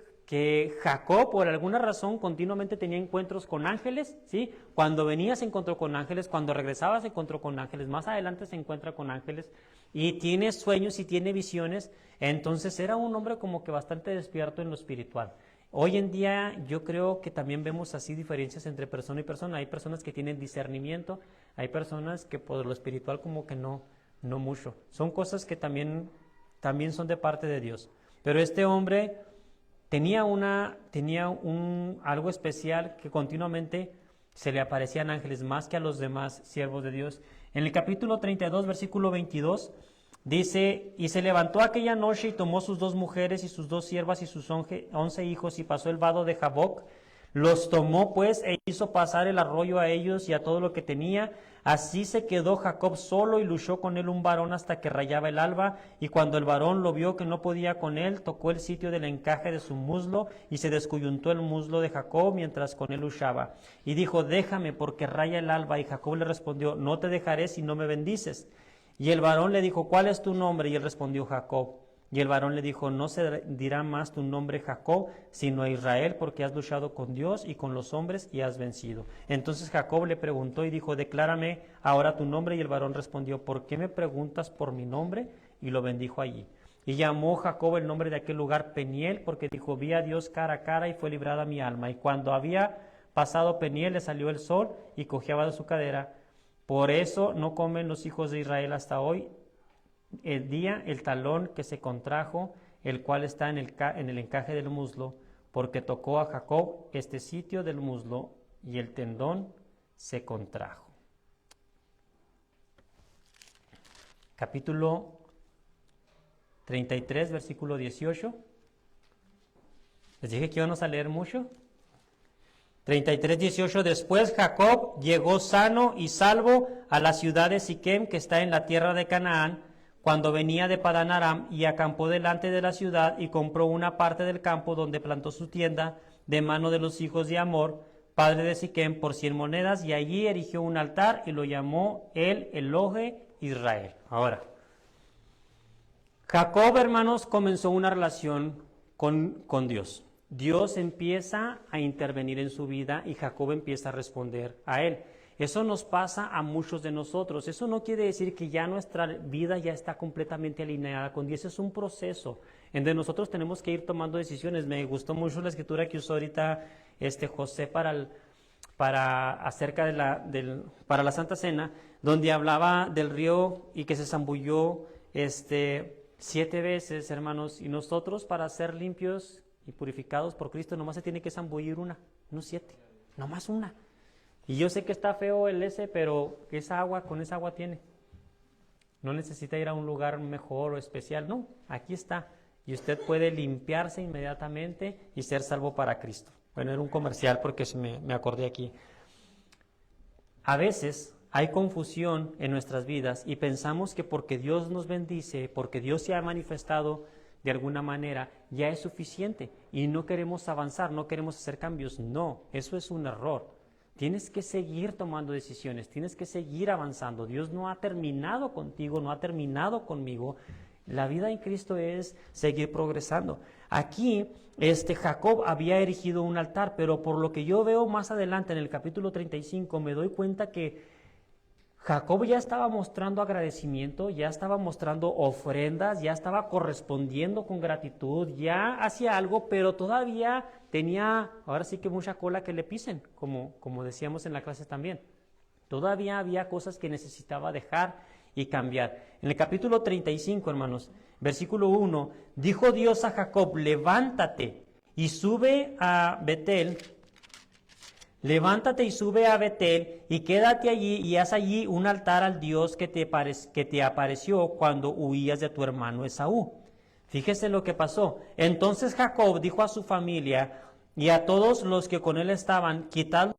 Jacob, por alguna razón, continuamente tenía encuentros con ángeles, ¿sí? Cuando venía se encontró con ángeles, cuando regresaba se encontró con ángeles, más adelante se encuentra con ángeles, y tiene sueños y tiene visiones. Entonces era un hombre como que bastante despierto en lo espiritual. Hoy en día yo creo que también vemos así diferencias entre persona y persona. Hay personas que tienen discernimiento, hay personas que por lo espiritual como que no mucho. Son cosas que también son de parte de Dios. Pero este hombre tenía algo especial, que continuamente se le aparecían ángeles más que a los demás siervos de Dios. En el capítulo 32, versículo 22, dice, y se levantó aquella noche y tomó sus 2 mujeres y sus 2 siervas y sus 11 hijos y pasó el vado de Jaboc. Los tomó pues e hizo pasar el arroyo a ellos y a todo lo que tenía. Así se quedó Jacob solo y luchó con él un varón hasta que rayaba el alba. Y cuando el varón lo vio que no podía con él, tocó el sitio del encaje de su muslo y se descoyuntó el muslo de Jacob mientras con él luchaba. Y dijo, déjame porque raya el alba. Y Jacob le respondió, no te dejaré si no me bendices. Y el varón le dijo, ¿cuál es tu nombre? Y él respondió, Jacob. Y el varón le dijo, no se dirá más tu nombre Jacob, sino Israel, porque has luchado con Dios y con los hombres y has vencido. Entonces Jacob le preguntó y dijo, declárame ahora tu nombre. Y el varón respondió, ¿por qué me preguntas por mi nombre? Y lo bendijo allí. Y llamó Jacob el nombre de aquel lugar Peniel, porque dijo, vi a Dios cara a cara y fue librada mi alma. Y cuando había pasado Peniel, le salió el sol y cojeaba de su cadera. Por eso no comen los hijos de Israel hasta hoy el talón que se contrajo, el cual está en el encaje del muslo, porque tocó a Jacob este sitio del muslo y el tendón se contrajo. Capítulo 33, versículo 18. Les dije que íbamos a leer mucho. 33, 18. Después Jacob llegó sano y salvo a la ciudad de Siquem, que está en la tierra de Canaán, cuando venía de Padán Aram, y acampó delante de la ciudad y compró una parte del campo donde plantó su tienda de mano de los hijos de Amor, padre de Siquem, por 100 monedas, y allí erigió un altar y lo llamó él Elohe Israel. Ahora, Jacob, hermanos, comenzó una relación con Dios. Dios empieza a intervenir en su vida y Jacob empieza a responder a él. Eso nos pasa a muchos de nosotros. Eso no quiere decir que ya nuestra vida ya está completamente alineada con Dios. Es un proceso en donde nosotros tenemos que ir tomando decisiones. Me gustó mucho la escritura que usó ahorita José acerca para la Santa Cena, donde hablaba del río y que se zambulló 7 veces, hermanos. Y nosotros, para ser limpios y purificados por Cristo, nomás se tiene que zambullir una, no 7, nomás una. Y yo sé que está feo el ese, pero esa agua, con esa agua tiene. No necesita ir a un lugar mejor o especial, no, aquí está. Y usted puede limpiarse inmediatamente y ser salvo para Cristo. Bueno, era un comercial porque me acordé aquí. A veces hay confusión en nuestras vidas y pensamos que porque Dios nos bendice, porque Dios se ha manifestado de alguna manera, ya es suficiente y no queremos avanzar, no queremos hacer cambios. No, eso es un error. Tienes que seguir tomando decisiones, tienes que seguir avanzando. Dios no ha terminado contigo, no ha terminado conmigo. La vida en Cristo es seguir progresando. Aquí, Jacob había erigido un altar, pero por lo que yo veo más adelante en el capítulo 35, me doy cuenta que Jacob ya estaba mostrando agradecimiento, ya estaba mostrando ofrendas, ya estaba correspondiendo con gratitud, ya hacía algo, pero todavía tenía, ahora sí que mucha cola que le pisen, como decíamos en la clase también. Todavía había cosas que necesitaba dejar y cambiar. En el capítulo 35, hermanos, versículo 1, dijo Dios a Jacob, levántate y sube a Betel. Levántate y sube a Betel y quédate allí y haz allí un altar al Dios que te apareció cuando huías de tu hermano Esaú. Fíjese lo que pasó. Entonces Jacob dijo a su familia y a todos los que con él estaban, quitad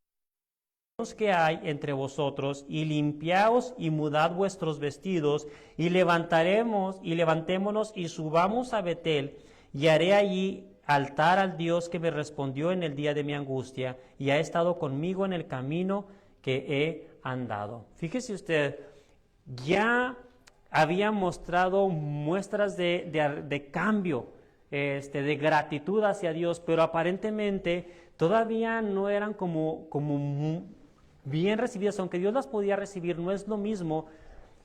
los que hay entre vosotros y limpiaos y mudad vuestros vestidos y levantémonos y subamos a Betel y haré allí altar al Dios que me respondió en el día de mi angustia y ha estado conmigo en el camino que he andado. Fíjese usted, ya había mostrado muestras de cambio, de gratitud hacia Dios, pero aparentemente todavía no eran como bien recibidas, aunque Dios las podía recibir. No es lo mismo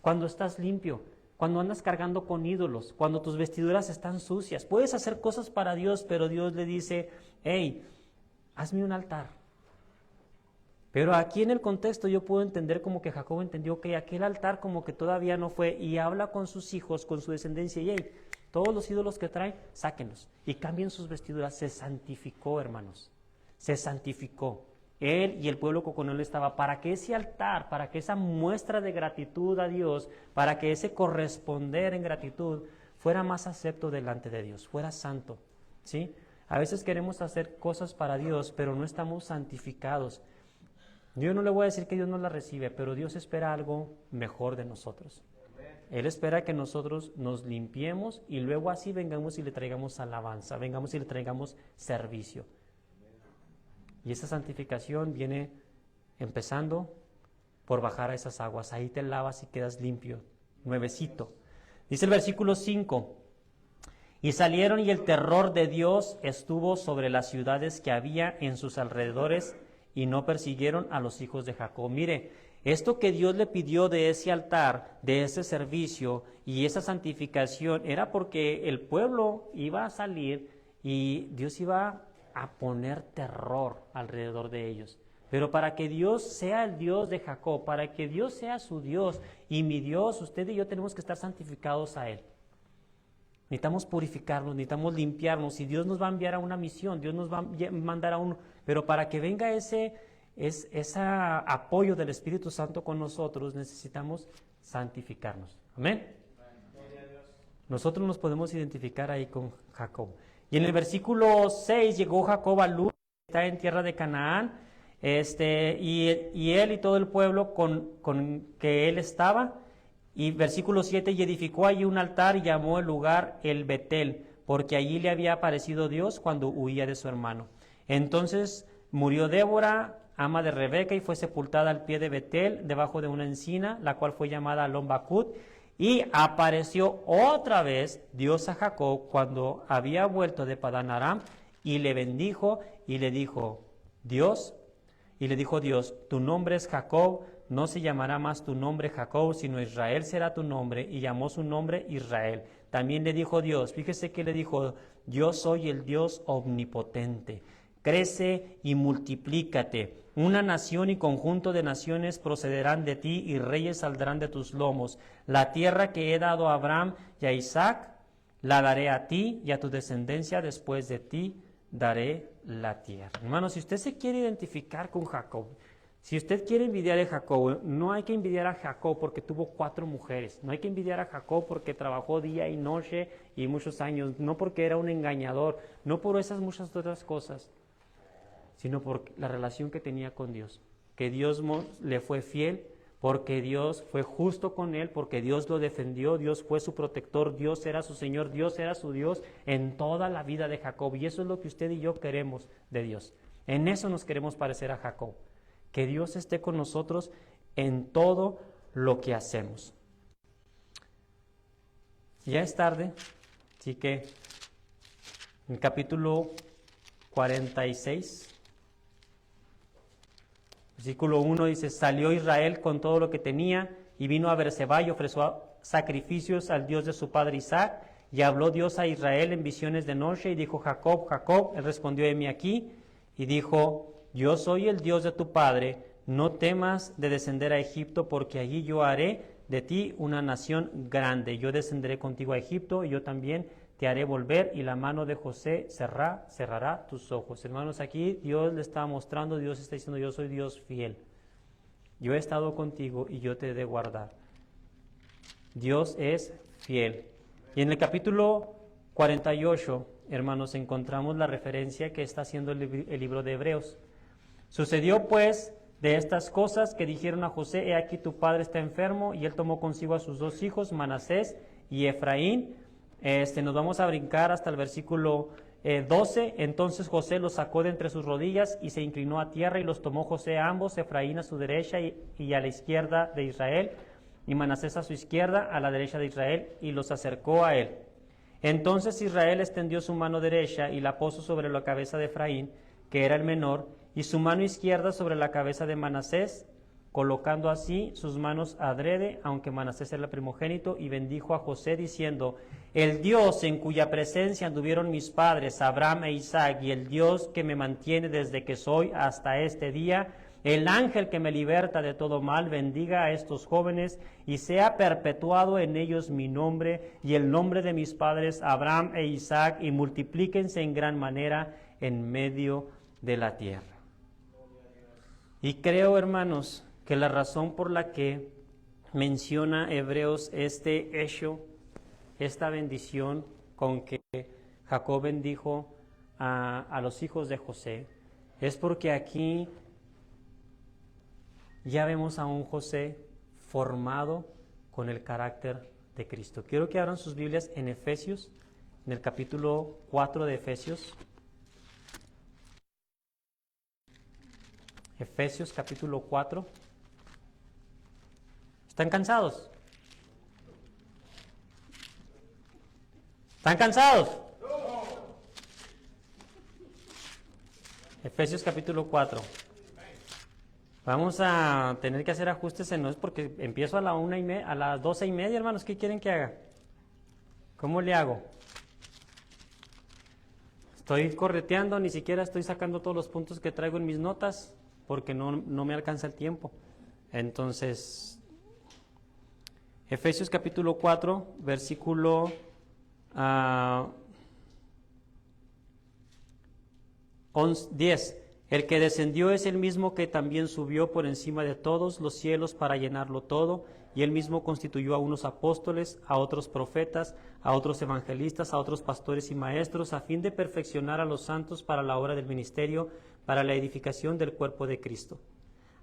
cuando estás limpio, cuando andas cargando con ídolos, cuando tus vestiduras están sucias. Puedes hacer cosas para Dios, pero Dios le dice, hey, hazme un altar. Pero aquí en el contexto yo puedo entender como que Jacob entendió que aquel altar como que todavía no fue, y habla con sus hijos, con su descendencia, y hey, todos los ídolos que traen, sáquenlos y cambien sus vestiduras. Se santificó, hermanos, se santificó. Él y el pueblo que con él estaba, para que ese altar, para que esa muestra de gratitud a Dios, para que ese corresponder en gratitud fuera más acepto delante de Dios, fuera santo, ¿sí? A veces queremos hacer cosas para Dios, pero no estamos santificados. Yo no le voy a decir que Dios no la recibe, pero Dios espera algo mejor de nosotros. Él espera que nosotros nos limpiemos y luego así vengamos y le traigamos alabanza, vengamos y le traigamos servicio. Y esa santificación viene empezando por bajar a esas aguas. Ahí te lavas y quedas limpio, nuevecito. Dice el versículo 5, y salieron y el terror de Dios estuvo sobre las ciudades que había en sus alrededores y no persiguieron a los hijos de Jacob. Mire, esto que Dios le pidió de ese altar, de ese servicio y esa santificación era porque el pueblo iba a salir y Dios iba a poner terror alrededor de ellos. Pero para que Dios sea el Dios de Jacob, para que Dios sea su Dios y mi Dios, usted y yo tenemos que estar santificados a Él. Necesitamos purificarnos, necesitamos limpiarnos. Y Dios nos va a enviar a una misión, Dios nos va a mandar a uno. Pero para que venga ese apoyo del Espíritu Santo con nosotros, necesitamos santificarnos. Amén. Nosotros nos podemos identificar ahí con Jacob. Y en el versículo 6 llegó Jacob a Luz, que está en tierra de Canaán, y él y todo el pueblo con que él estaba. Y versículo 7, y edificó allí un altar y llamó el lugar el Betel, porque allí le había aparecido Dios cuando huía de su hermano. Entonces murió Débora, ama de Rebeca, y fue sepultada al pie de Betel, debajo de una encina, la cual fue llamada Alon-Bacut. Y apareció otra vez Dios a Jacob cuando había vuelto de Padán Aram, y le bendijo y le dijo Dios, tu nombre es Jacob, no se llamará más tu nombre Jacob, sino Israel será tu nombre, y llamó su nombre Israel. También le dijo Dios, fíjese que le dijo, yo soy el Dios omnipotente, crece y multiplícate. Una nación y conjunto de naciones procederán de ti y reyes saldrán de tus lomos. La tierra que he dado a Abraham y a Isaac, la daré a ti y a tu descendencia después de ti daré la tierra. Hermanos, si usted se quiere identificar con Jacob, si usted quiere envidiar a Jacob, no hay que envidiar a Jacob porque tuvo 4 mujeres, no hay que envidiar a Jacob porque trabajó día y noche y muchos años, no porque era un engañador, no por esas muchas otras cosas, sino por la relación que tenía con Dios, que Dios le fue fiel, porque Dios fue justo con él, porque Dios lo defendió, Dios fue su protector, Dios era su Señor, Dios era su Dios en toda la vida de Jacob. Y eso es lo que usted y yo queremos de Dios. En eso nos queremos parecer a Jacob, que Dios esté con nosotros en todo lo que hacemos. Ya es tarde, así que en el capítulo 46... Versículo 1 dice, salió Israel con todo lo que tenía y vino a Beerseba y ofreció sacrificios al Dios de su padre Isaac. Y habló Dios a Israel en visiones de noche y dijo, Jacob, Jacob. Él respondió, heme aquí. Y dijo, yo soy el Dios de tu padre, no temas de descender a Egipto, porque allí yo haré de ti una nación grande. Yo descenderé contigo a Egipto y yo también te haré volver, y la mano de José cerrará tus ojos. Hermanos, aquí Dios le está mostrando, Dios está diciendo, yo soy Dios fiel. Yo he estado contigo y yo te he de guardar. Dios es fiel. Y en el capítulo 48, hermanos, encontramos la referencia que está haciendo el libro de Hebreos. Sucedió pues de estas cosas que dijeron a José, he aquí tu padre está enfermo, y él tomó consigo a sus 2 hijos, Manasés y Efraín. Nos vamos a brincar hasta el versículo 12. Entonces José los sacó de entre sus rodillas y se inclinó a tierra, y los tomó José a ambos, Efraín a su derecha y a la izquierda de Israel, y Manasés a su izquierda, a la derecha de Israel, y los acercó a él. Entonces Israel extendió su mano derecha y la puso sobre la cabeza de Efraín, que era el menor, y su mano izquierda sobre la cabeza de Manasés, colocando así sus manos adrede, aunque Manasés era el primogénito, y bendijo a José diciendo, el Dios en cuya presencia anduvieron mis padres, Abraham e Isaac, y el Dios que me mantiene desde que soy hasta este día, el ángel que me liberta de todo mal, bendiga a estos jóvenes, y sea perpetuado en ellos mi nombre, y el nombre de mis padres, Abraham e Isaac, y multiplíquense en gran manera en medio de la tierra. Y creo, hermanos, que la razón por la que menciona Hebreos este hecho, esta bendición con que Jacob bendijo a los hijos de José, es porque aquí ya vemos a un José formado con el carácter de Cristo. Quiero que abran sus Biblias en Efesios, en el capítulo 4 de Efesios. Efesios capítulo 4. ¿Están cansados? ¿Están cansados? No. Efesios capítulo 4. Vamos a tener que hacer ajustes en nosotros porque empiezo a las 12:30, hermanos. ¿Qué quieren que haga? ¿Cómo le hago? Estoy correteando, ni siquiera estoy sacando todos los puntos que traigo en mis notas porque no me alcanza el tiempo. Entonces, Efesios capítulo 4, versículo 10. El que descendió es el mismo que también subió por encima de todos los cielos para llenarlo todo, y él mismo constituyó a unos apóstoles, a otros profetas, a otros evangelistas, a otros pastores y maestros, a fin de perfeccionar a los santos para la obra del ministerio, para la edificación del cuerpo de Cristo,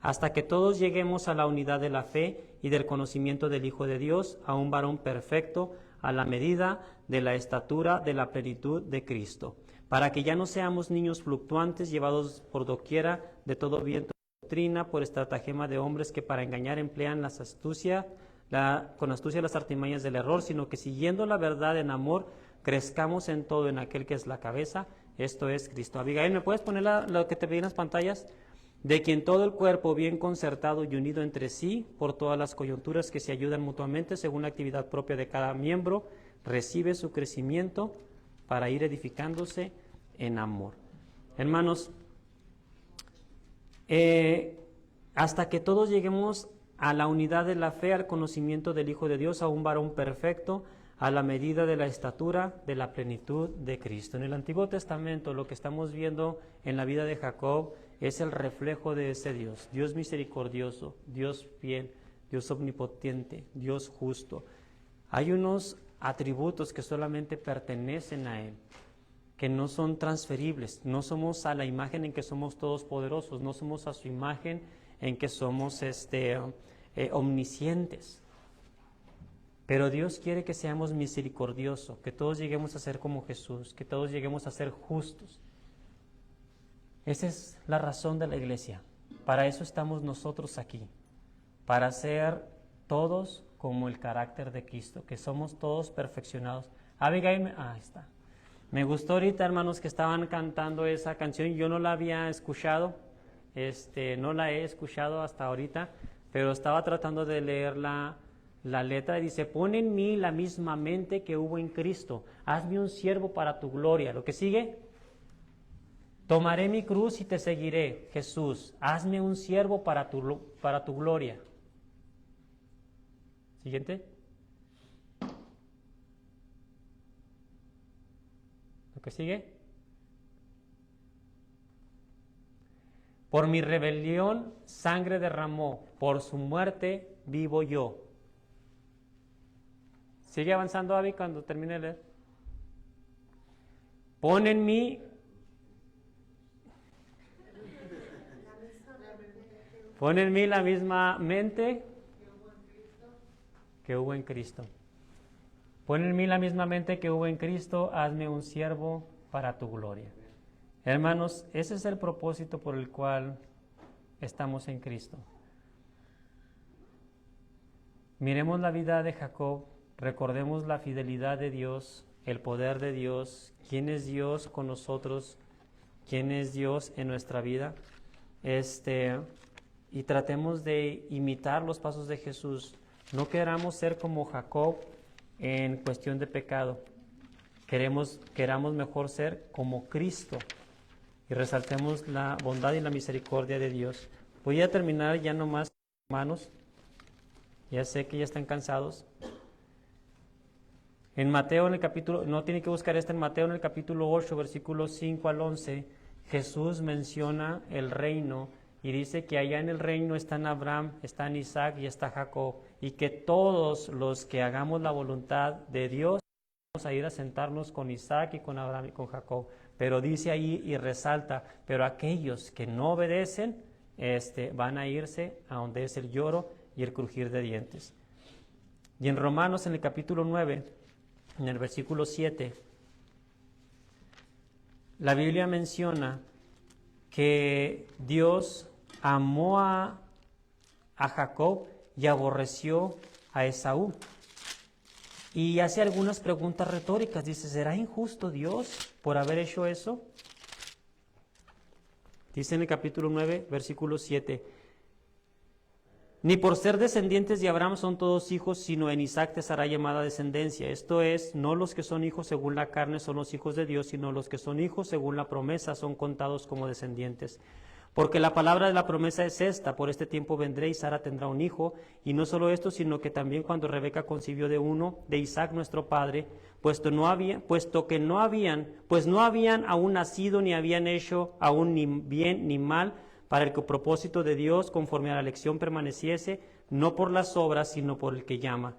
hasta que todos lleguemos a la unidad de la fe y del conocimiento del Hijo de Dios, a un varón perfecto, a la medida de la estatura de la plenitud de Cristo, para que ya no seamos niños fluctuantes, llevados por doquiera de todo viento de doctrina, por estratagema de hombres que para engañar emplean con astucia las artimañas del error, sino que siguiendo la verdad en amor, crezcamos en todo en aquel que es la cabeza, esto es Cristo. Abigail, ¿me puedes poner lo que te pedí en las pantallas? De quien todo el cuerpo, bien concertado y unido entre sí, por todas las coyunturas que se ayudan mutuamente, según la actividad propia de cada miembro, recibe su crecimiento para ir edificándose en amor. Hermanos, hasta que todos lleguemos a la unidad de la fe, al conocimiento del Hijo de Dios, a un varón perfecto, a la medida de la estatura de la plenitud de Cristo. En el Antiguo Testamento lo que estamos viendo en la vida de Jacob es el reflejo de ese Dios, Dios misericordioso, Dios fiel, Dios omnipotente, Dios justo. Hay unos atributos que solamente pertenecen a Él, que no son transferibles. No somos a la imagen en que somos todos poderosos, no somos a su imagen en que somos omniscientes. Pero Dios quiere que seamos misericordiosos, que todos lleguemos a ser como Jesús, que todos lleguemos a ser justos. Esa es la razón de la iglesia. Para eso estamos nosotros aquí, para ser todos como el carácter de Cristo, que somos todos perfeccionados. Abigail, ahí está. Me gustó ahorita, hermanos, que estaban cantando esa canción. Yo no la había escuchado, no la he escuchado hasta ahorita, pero estaba tratando de leer la letra y dice: pon en mí la misma mente que hubo en Cristo, hazme un siervo para tu gloria. Lo que sigue: tomaré mi cruz y te seguiré. Jesús, hazme un siervo para tu gloria. Siguiente. Lo que sigue: por mi rebelión sangre derramó, por su muerte vivo yo. Sigue avanzando, Abby, cuando termine de leer. Pon en mí la misma mente que hubo en Cristo. Pon en mí la misma mente que hubo en Cristo, hazme un siervo para tu gloria. Hermanos, ese es el propósito por el cual estamos en Cristo. Miremos la vida de Jacob, recordemos la fidelidad de Dios, el poder de Dios, quién es Dios con nosotros, quién es Dios en nuestra vida, y tratemos de imitar los pasos de Jesús. No queramos ser como Jacob en cuestión de pecado. Queramos mejor ser como Cristo y resaltemos la bondad y la misericordia de Dios. Voy a terminar ya nomás, hermanos. Ya sé que ya están cansados. En Mateo, en el capítulo, no tiene que buscar en Mateo, en el capítulo 8, versículos 5 al 11, Jesús menciona el reino y dice que allá en el reino están Abraham, están Isaac y está Jacob, y que todos los que hagamos la voluntad de Dios vamos a ir a sentarnos con Isaac y con Abraham y con Jacob. Pero dice ahí y resalta, pero aquellos que no obedecen van a irse a donde es el lloro y el crujir de dientes. Y en Romanos, en el capítulo 9, en el versículo 7, la Biblia menciona que Dios amó a Jacob y aborreció a Esaú. Y hace algunas preguntas retóricas. Dice, ¿será injusto Dios por haber hecho eso? Dice en el capítulo 9, versículo 7, ni por ser descendientes de Abraham son todos hijos, sino en Isaac te será llamada descendencia. Esto es, no los que son hijos según la carne son los hijos de Dios, sino los que son hijos según la promesa son contados como descendientes. Porque la palabra de la promesa es esta: por este tiempo vendré y Sara tendrá un hijo. Y no solo esto, sino que también cuando Rebeca concibió de Isaac nuestro padre, pues no habían aún nacido ni habían hecho aún ni bien ni mal, para el que propósito de Dios conforme a la elección permaneciese, no por las obras, sino por el que llama.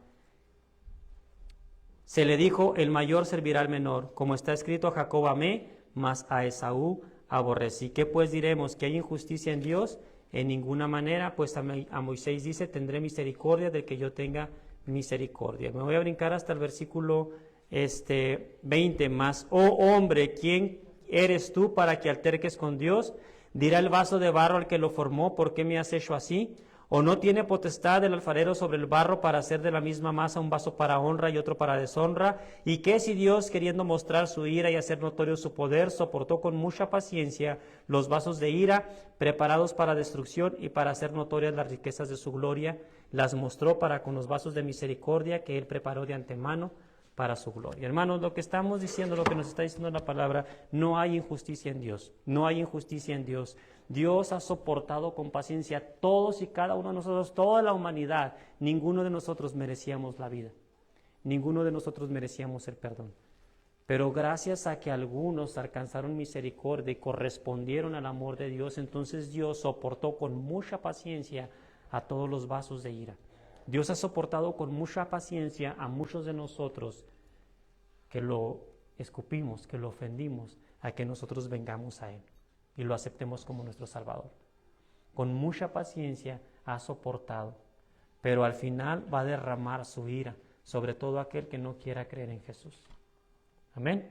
Se le dijo, el mayor servirá al menor, como está escrito, a Jacob amé, mas a Esaú aborrecí. ¿Qué pues diremos? ¿Que hay injusticia en Dios? En ninguna manera, pues a Moisés dice, tendré misericordia del que yo tenga misericordia. Me voy a brincar hasta el versículo 20, más, oh hombre, ¿quién eres tú para que alterques con Dios? Dirá el vaso de barro al que lo formó, ¿por qué me has hecho así? ¿O no tiene potestad el alfarero sobre el barro para hacer de la misma masa un vaso para honra y otro para deshonra? ¿Y qué si Dios, queriendo mostrar su ira y hacer notorio su poder, soportó con mucha paciencia los vasos de ira preparados para destrucción y para hacer notorias las riquezas de su gloria, las mostró para con los vasos de misericordia que él preparó de antemano para su gloria? Hermanos, lo que estamos diciendo, lo que nos está diciendo la palabra, no hay injusticia en Dios, no hay injusticia en Dios. Dios ha soportado con paciencia todos y cada uno de nosotros, toda la humanidad. Ninguno de nosotros merecíamos la vida. ninguno de nosotros merecíamos el perdón. Pero gracias a que algunos alcanzaron misericordia y correspondieron al amor de Dios, entonces Dios soportó con mucha paciencia a todos los vasos de ira. Dios ha soportado con mucha paciencia a muchos de nosotros que lo escupimos, que lo ofendimos, a que nosotros vengamos a Él y lo aceptemos como nuestro Salvador. Con mucha paciencia ha soportado, pero al final va a derramar su ira sobre todo aquel que no quiera creer en Jesús. Amén.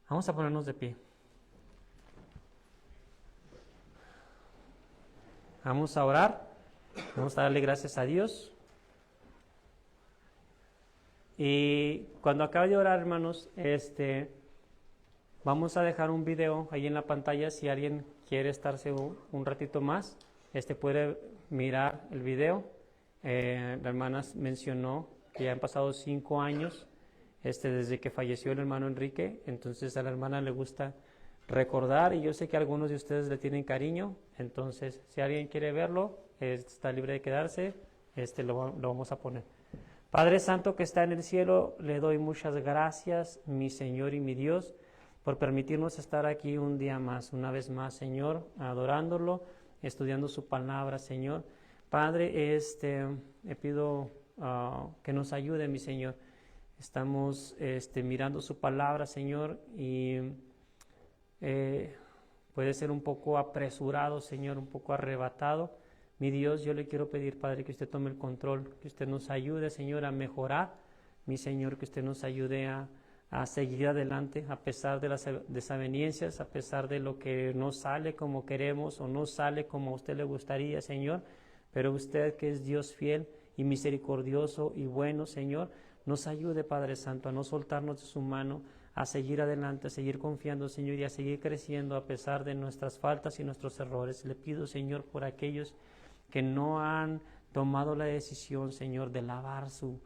Vamos a ponernos de pie. Vamos a orar. Vamos a darle gracias a Dios. Y cuando acabe de orar, hermanos, vamos a dejar un video ahí en la pantalla. Si alguien quiere estarse un ratito más, puede mirar el video. La hermana mencionó que ya han pasado 5 años desde que falleció el hermano Enrique. Entonces a la hermana le gusta recordar, y yo sé que algunos de ustedes le tienen cariño. Entonces, si alguien quiere verlo, está libre de quedarse. Lo vamos a poner. Padre Santo que está en el cielo, le doy muchas gracias, mi Señor y mi Dios, por permitirnos estar aquí un día más, una vez más, Señor, adorándolo, estudiando su palabra, Señor. Padre, le pido que nos ayude, mi Señor. Estamos mirando su palabra, Señor, y puede ser un poco apresurado, Señor, un poco arrebatado. Mi Dios, yo le quiero pedir, Padre, que usted tome el control, que usted nos ayude, Señor, a mejorar. Mi Señor, que usted nos ayude a seguir adelante, a pesar de las desavenencias, a pesar de lo que no sale como queremos o no sale como a usted le gustaría, Señor. Pero usted, que es Dios fiel y misericordioso y bueno, Señor, nos ayude, Padre Santo, a no soltarnos de su mano, a seguir adelante, a seguir confiando, Señor, y a seguir creciendo a pesar de nuestras faltas y nuestros errores. Le pido, Señor, por aquellos que no han tomado la decisión, Señor, de lavar su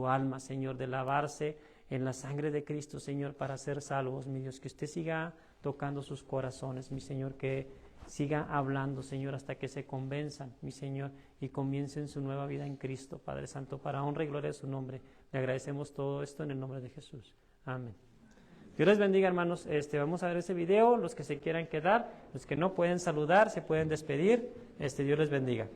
alma, Señor, de lavarse en la sangre de Cristo, Señor, para ser salvos, mi Dios, que usted siga tocando sus corazones, mi Señor, que siga hablando, Señor, hasta que se convenzan, mi Señor, y comiencen su nueva vida en Cristo, Padre Santo, para honra y gloria de su nombre. Le agradecemos todo esto en el nombre de Jesús. Amén. Dios les bendiga, hermanos. Vamos a ver ese video. Los que se quieran quedar, los que no pueden saludar, se pueden despedir. Dios les bendiga.